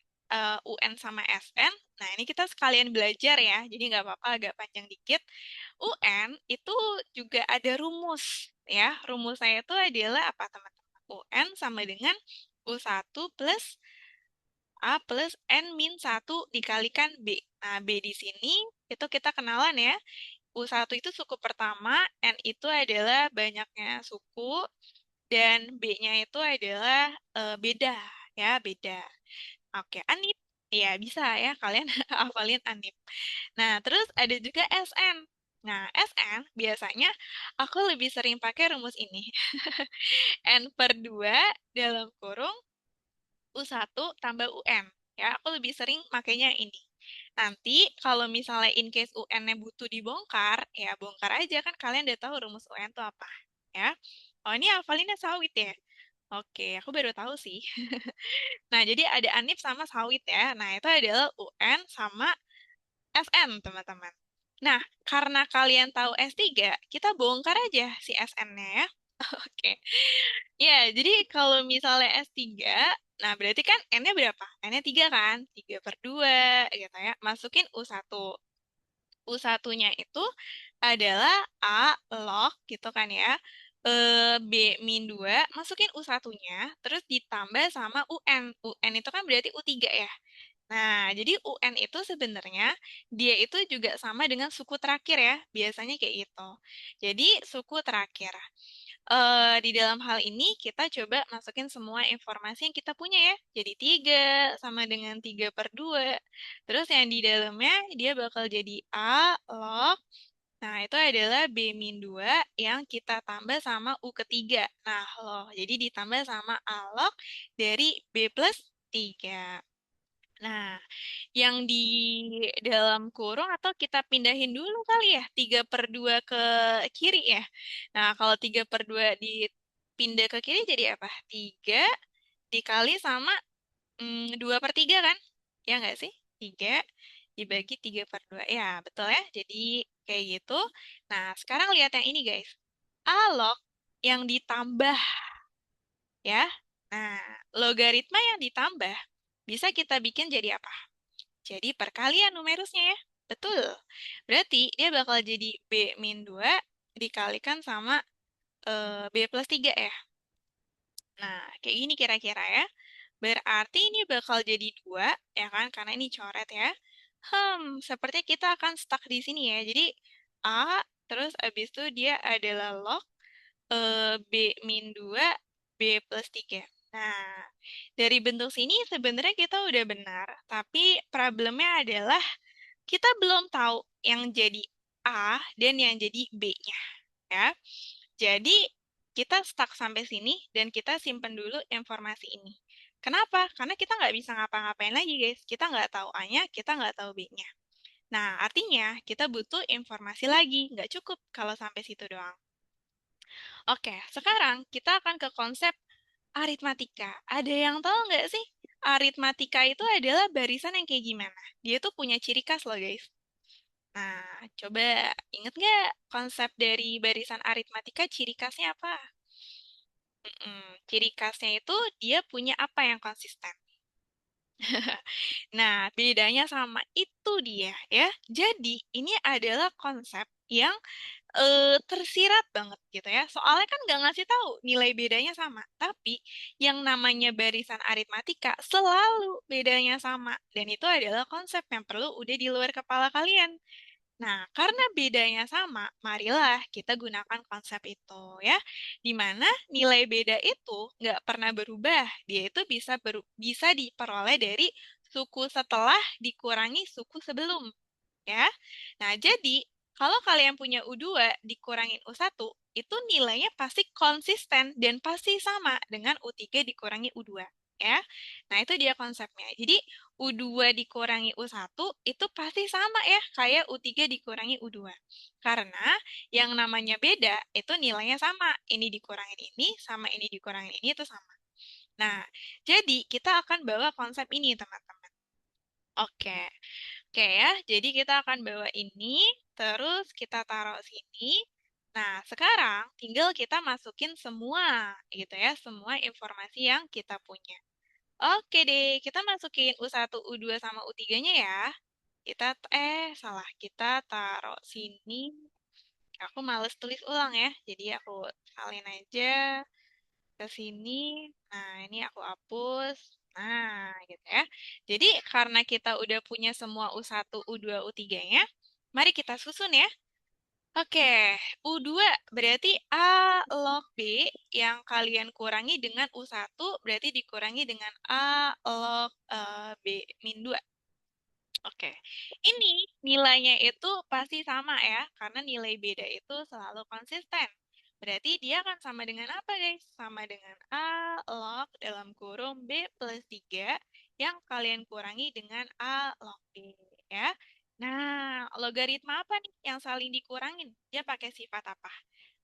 UN sama SN, nah ini kita sekalian belajar ya, jadi nggak apa-apa agak panjang dikit. UN itu juga ada rumus ya. Rumusnya itu adalah apa teman-teman? UN sama dengan U1 plus A plus N min 1 dikalikan B. Nah, B di sini itu kita kenalan ya. U1 itu suku pertama, N itu adalah banyaknya suku, dan B-nya itu adalah beda, ya, beda. Oke, Anip. Ya, bisa ya kalian hafalin Anip. Nah, terus ada juga SN. Nah, SN biasanya aku lebih sering pakai rumus ini. N/2 dalam kurung U1 tambah UN. Ya, aku lebih sering makainya ini. Nanti kalau misalnya in case UN-nya butuh dibongkar, ya bongkar aja kan kalian udah tahu rumus UN itu apa. Ya. Oh, ini hafalinnya sawit ya. Oke, aku baru tahu sih. Nah, jadi ada Anip sama sawit ya. Nah, itu adalah UN sama SN, teman-teman. Nah, karena kalian tahu S3, kita bongkar aja si SN-nya ya. Oke. Ya, jadi kalau misalnya S3, nah berarti kan N-nya berapa? N-nya 3 kan? 3/2 gitu ya. Masukin U1. U1-nya itu adalah A log gitu kan ya. B-2, masukin U1-nya, terus ditambah sama UN. UN itu kan berarti U3 ya. Nah, jadi UN itu sebenarnya dia itu juga sama dengan suku terakhir ya, biasanya kayak gitu. Jadi suku terakhir. Di dalam hal ini kita coba masukin semua informasi yang kita punya ya. Jadi 3 sama dengan 3/2. Terus yang di dalamnya dia bakal jadi A log. Nah, itu adalah B-2 yang kita tambah sama U ketiga. Nah, loh, jadi ditambah sama A log dari B+3. Nah, yang di dalam kurung atau kita pindahin dulu kali ya, 3/2 ke kiri ya. Nah, kalau 3/2 dipindah ke kiri jadi apa? 3 dikali sama 2/3 kan? Ya nggak sih? 3 dibagi 3/2. Ya, betul ya. Jadi kayak gitu. Nah, sekarang lihat yang ini guys. Alog yang ditambah ya. Nah, logaritma yang ditambah bisa kita bikin jadi apa? Jadi perkalian numerusnya ya. Betul. Berarti dia bakal jadi B-2 dikalikan sama B+3 ya. Nah, kayak gini kira-kira ya. Berarti ini bakal jadi 2, ya kan? Karena ini coret ya. Sepertinya kita akan stuck di sini ya. Jadi A, terus abis itu dia adalah log B-2 B+3. Nah, dari bentuk sini sebenarnya kita udah benar. Tapi problemnya adalah kita belum tahu yang jadi A dan yang jadi B-nya, ya. Jadi, kita stuck sampai sini dan kita simpen dulu informasi ini. Kenapa? Karena kita nggak bisa ngapa-ngapain lagi, guys. Kita nggak tahu A-nya, kita nggak tahu B-nya. Nah, artinya kita butuh informasi lagi. Nggak cukup kalau sampai situ doang. Oke, sekarang kita akan ke konsep aritmatika. Ada yang tahu nggak sih? Aritmatika itu adalah barisan yang kayak gimana? Dia tuh punya ciri khas loh, guys. Nah, coba inget nggak konsep dari barisan aritmatika ciri khasnya apa? Ciri khasnya itu dia punya apa yang konsisten. Nah, bedanya sama itu dia ya. Jadi, ini adalah konsep yang tersirat banget gitu ya. Soalnya kan nggak ngasih tahu nilai bedanya sama. Tapi yang namanya barisan aritmatika selalu bedanya sama. Dan itu adalah konsep yang perlu udah di luar kepala kalian. Nah, karena bedanya sama, marilah kita gunakan konsep itu ya. Di mana nilai beda itu nggak pernah berubah. Dia itu bisa diperoleh dari suku setelah dikurangi suku sebelum ya. Nah, jadi kalau kalian punya U2 dikurangin U1, itu nilainya pasti konsisten dan pasti sama dengan U3 dikurangi U2 ya. Nah, itu dia konsepnya. Jadi U2 dikurangi U1 itu pasti sama ya kayak U3 dikurangi U2. Karena yang namanya beda itu nilainya sama. Ini dikurangin ini sama ini dikurangin ini itu sama. Nah, jadi kita akan bawa konsep ini, teman-teman. Oke. Oke ya, jadi kita akan bawa ini, terus kita taruh sini. Nah, sekarang tinggal kita masukin semua, gitu ya, semua informasi yang kita punya. Oke deh, kita masukin U1, U2, sama U3-nya ya. Salah, kita taruh sini. Aku males tulis ulang ya, jadi aku salin aja ke sini. Nah, ini aku hapus. Nah, gitu ya. Jadi, karena kita udah punya semua U1, U2, U3-nya, mari kita susun ya. Oke, U2 berarti A log B yang kalian kurangi dengan U1 berarti dikurangi dengan A log B min 2. Oke, ini nilainya itu pasti sama ya, karena nilai beda itu selalu konsisten. Berarti dia akan sama dengan apa guys? Sama dengan A log dalam kurung B plus 3 yang kalian kurangi dengan A log B ya. Nah, logaritma apa nih yang saling dikurangin? Dia pakai sifat apa?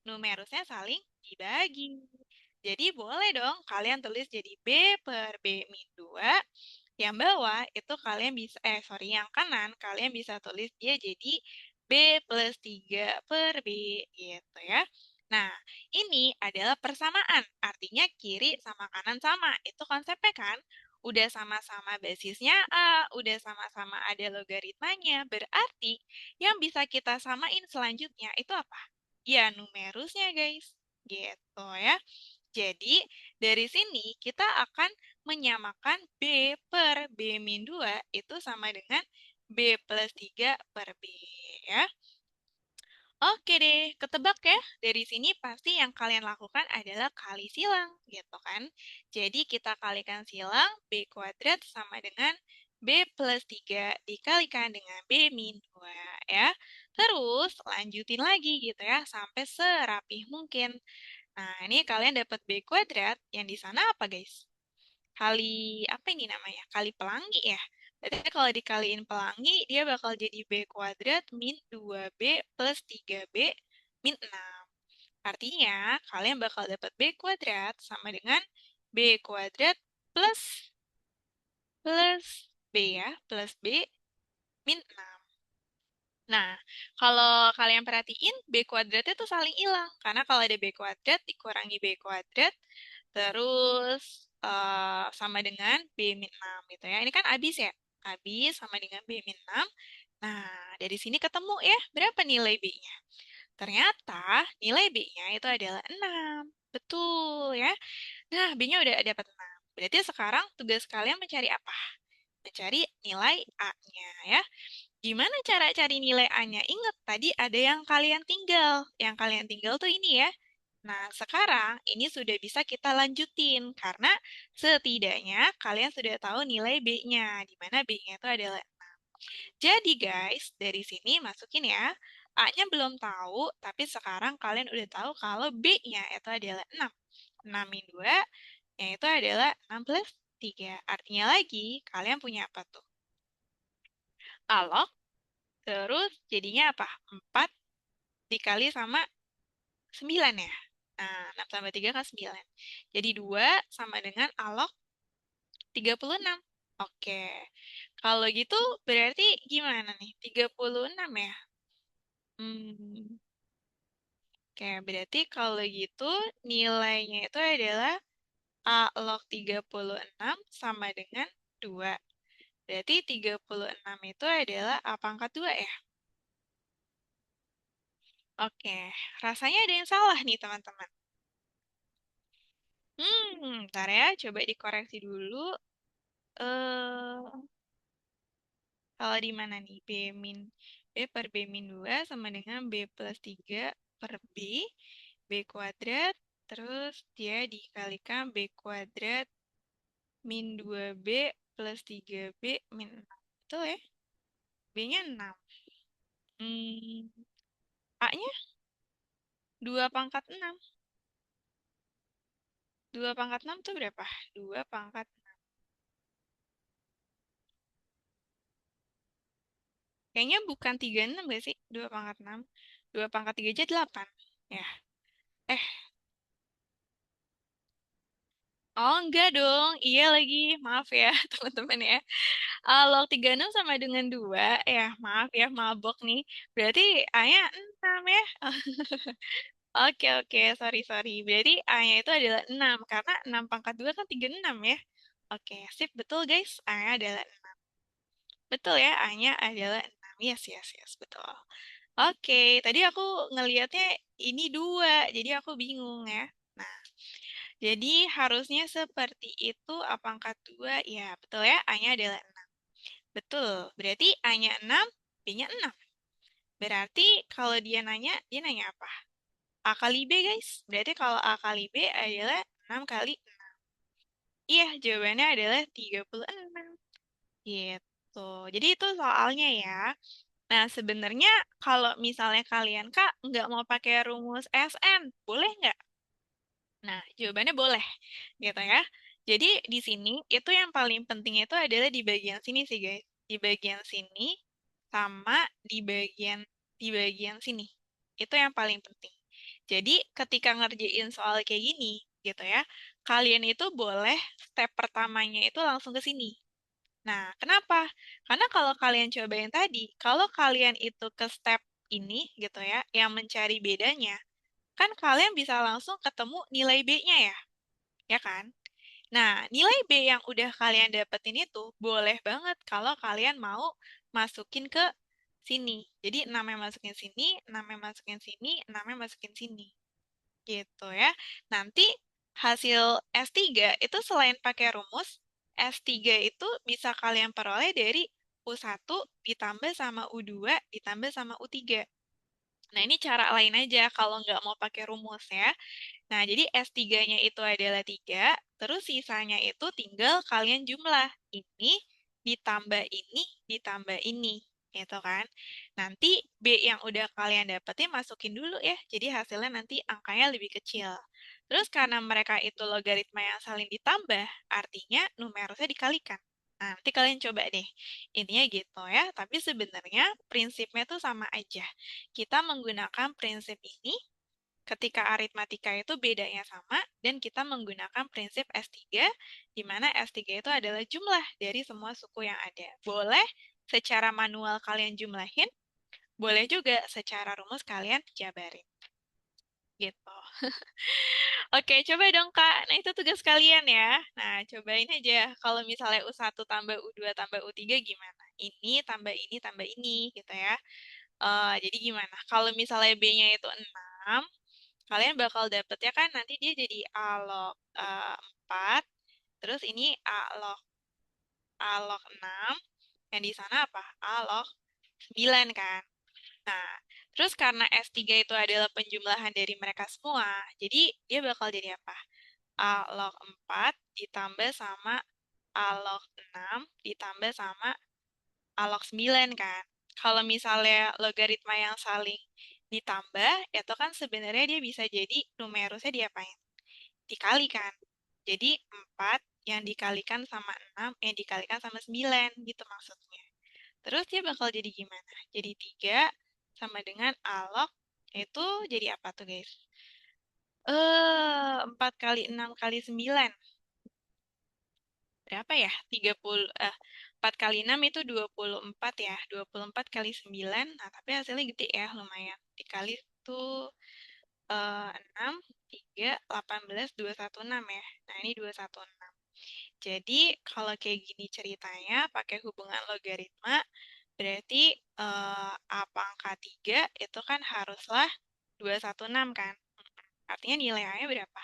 Numerusnya saling dibagi. Jadi boleh dong kalian tulis jadi B per B min 2. Yang bawah itu kalian bisa, sorry, yang kanan kalian bisa tulis dia jadi B plus 3 per B gitu ya. Nah, ini adalah persamaan, artinya kiri sama kanan sama. Itu konsepnya kan? Udah sama-sama basisnya A, udah sama-sama ada logaritmanya. Berarti yang bisa kita samain selanjutnya itu apa? Ya, numerusnya guys. Gitu ya. Jadi, dari sini kita akan menyamakan B per B min 2 itu sama dengan B plus 3 per B ya. Oke deh, ketebak ya. Dari sini pasti yang kalian lakukan adalah kali silang, gitu kan. Jadi kita kalikan silang B kuadrat sama dengan B plus 3 dikalikan dengan B min 2 ya. Terus lanjutin lagi gitu ya, sampai serapih mungkin. Nah, ini kalian dapat B kuadrat, yang di sana apa guys? Kali, apa ini namanya? Kali pelangi ya. Berarti kalau dikaliin pelangi, dia bakal jadi B kuadrat min 2B plus 3B min 6. Artinya, kalian bakal dapat B kuadrat sama dengan B kuadrat plus B ya, plus B min 6. Nah, kalau kalian perhatiin, B kuadratnya tuh saling hilang. Karena kalau ada B kuadrat dikurangi B kuadrat, terus sama dengan B min 6 gitu ya. Ini kan habis ya. Habis sama dengan B min 6. Nah, dari sini ketemu ya, berapa nilai B-nya? Ternyata nilai B-nya itu adalah 6. Betul ya. Nah, B-nya udah dapat 6. Berarti sekarang tugas kalian mencari apa? Mencari nilai A-nya ya. Gimana cara cari nilai A-nya? Ingat, tadi ada yang kalian tinggal. Yang kalian tinggal tuh ini ya. Nah, sekarang ini sudah bisa kita lanjutin. Karena setidaknya kalian sudah tahu nilai B-nya. Di mana B-nya itu adalah 6. Jadi guys, dari sini masukin ya. A-nya belum tahu, tapi sekarang kalian udah tahu kalau B-nya itu adalah 6. 6 min 2, yang itu adalah 6 plus 3. Artinya lagi, kalian punya apa tuh? Alok. Terus jadinya apa? 4 dikali sama 9 ya. Nah, 6 tambah 3 kan 9. Jadi 2 sama dengan alok 36. Oke. Kalau gitu berarti gimana nih? 36 ya? Hmm. Oke, berarti kalau gitu nilainya itu adalah A log 36 sama dengan 2. Berarti 36 itu adalah A pangkat 2 ya? Oke, rasanya ada yang salah nih teman-teman. Ntar ya, coba dikoreksi dulu. Eh, kalau di mana nih? B per B min 2 sama dengan B plus 3 per B, B kuadrat, terus dia dikalikan B kuadrat min 2B plus 3B min 6. Betul ya? B-nya 6. Hmm, A-nya 2 pangkat 6. 2 pangkat 6 tuh berapa? 2 pangkat. Kayaknya bukan 36 gak sih? 2 pangkat 6. 2 pangkat 3 aja 8. Ya. Eh, oh enggak dong. Iya lagi. Maaf ya, teman-teman ya. Log 36 sama dengan 2. Ya, maaf ya, mabok nih. Berarti A-nya 6 ya. Oke, oke. Sorry, sorry. Berarti A-nya itu adalah 6. Karena 6 pangkat 2 kan 36 ya. Oke, sip. Betul guys. A-nya adalah 6. Betul ya, A-nya adalah 6. Yes, yes, yes. Betul. Oke, tadi aku ngelihatnya ini 2, jadi aku bingung ya. Nah, jadi harusnya seperti itu A pangkat 2, ya betul ya, A-nya adalah 6. Betul, berarti A-nya 6, B-nya 6. Berarti kalau dia nanya apa? A kali B, guys. Berarti kalau A kali B adalah 6 kali 6. Iya, jawabannya adalah 36. Gitu. Jadi itu soalnya ya. Nah, sebenarnya kalau misalnya kalian, Kak, nggak mau pakai rumus SN, boleh nggak? Nah, jawabannya boleh, gitu ya. Jadi di sini itu yang paling penting itu adalah di bagian sini sih, guys. Di bagian sini sama di bagian sini. Itu yang paling penting. Jadi ketika ngerjain soal kayak gini, gitu ya, kalian itu boleh step pertamanya itu langsung ke sini. Nah, kenapa? Karena kalau kalian cobain tadi, kalau kalian itu ke step ini gitu ya, yang mencari bedanya, kan kalian bisa langsung ketemu nilai B-nya ya, ya kan? Nah, nilai B yang udah kalian dapetin itu boleh banget kalau kalian mau masukin ke sini. Jadi 6-nya masukin sini, 6-nya masukin sini, 6-nya masukin sini. Gitu ya. Nanti hasil S3 itu selain pakai rumus, S3 itu bisa kalian peroleh dari U1 ditambah sama U2 ditambah sama U3. Nah, ini cara lain aja kalau nggak mau pakai rumus ya. Nah, jadi S3-nya itu adalah 3, terus sisanya itu tinggal kalian jumlah. Ini ditambah ini ditambah ini, gitu kan. Nanti B yang udah kalian dapetin masukin dulu ya, jadi hasilnya nanti angkanya lebih kecil. Terus karena mereka itu logaritma yang saling ditambah, artinya numerusnya dikalikan. Nah, nanti kalian coba deh. Intinya gitu ya, tapi sebenarnya prinsipnya tuh sama aja. Kita menggunakan prinsip ini ketika aritmatika itu bedanya sama, dan kita menggunakan prinsip S3, di mana S3 itu adalah jumlah dari semua suku yang ada. Boleh secara manual kalian jumlahin, boleh juga secara rumus kalian jabarin. Gitu. Oke, coba dong Kak. Nah, itu tugas kalian ya. Nah, cobain aja. Kalau misalnya U1 tambah U2 tambah U3 gimana? Ini tambah ini gitu ya. Jadi gimana? Kalau misalnya B-nya itu 6, kalian bakal dapetnya kan nanti dia jadi A log 4, terus ini A log 6, yang di sana apa? A log 9 kan? Nah, terus karena S3 itu adalah penjumlahan dari mereka semua, jadi dia bakal jadi apa? A log 4 ditambah sama A log 6 ditambah sama A log 9 kan? Kalau misalnya logaritma yang saling ditambah, itu kan sebenarnya dia bisa jadi numerusnya diapain? Dikalikan. Jadi 4 yang dikalikan sama 6 yang dikalikan sama 9 gitu maksudnya. Terus dia bakal jadi gimana? Jadi 3 sama dengan A log itu jadi apa tuh guys? 4 kali 6 kali 9. Berapa ya? 4 kali 6 itu 24 ya. 24 kali 9. Nah, tapi hasilnya gede ya, lumayan. Dikali itu 6, 3, 18, 216 ya. Nah, ini 216. Jadi, kalau kayak gini ceritanya, pakai hubungan logaritma, berarti A pangkat 3 itu kan haruslah 216 kan? Artinya nilai A-nya berapa?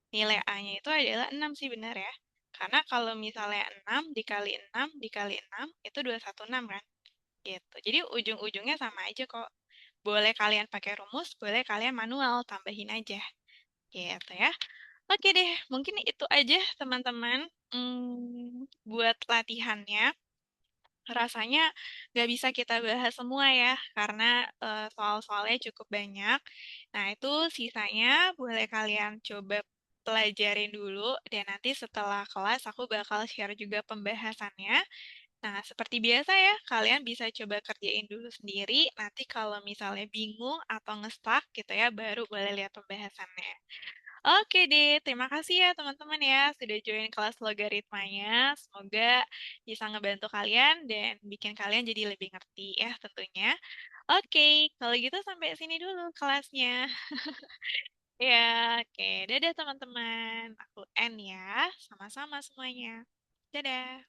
Nilai A-nya itu adalah 6 sih benar ya. Karena kalau misalnya 6 dikali 6 dikali 6 itu 216 kan? Gitu. Jadi ujung-ujungnya sama aja kok. Boleh kalian pakai rumus, boleh kalian manual, tambahin aja. Gitu ya. Oke deh, mungkin itu aja teman-teman buat latihannya. Rasanya nggak bisa kita bahas semua ya, karena soal-soalnya cukup banyak. Nah, itu sisanya boleh kalian coba pelajarin dulu, dan nanti setelah kelas aku bakal share juga pembahasannya. Nah, seperti biasa ya, kalian bisa coba kerjain dulu sendiri. Nanti kalau misalnya bingung atau ngestak gitu ya, baru boleh lihat pembahasannya. Oke deh, terima kasih ya teman-teman ya sudah join kelas logaritmanya. Semoga bisa ngebantu kalian dan bikin kalian jadi lebih ngerti ya tentunya. Oke, kalau gitu sampai sini dulu kelasnya. Ya, oke. Dadah teman-teman. Aku N ya. Sama-sama semuanya. Dadah.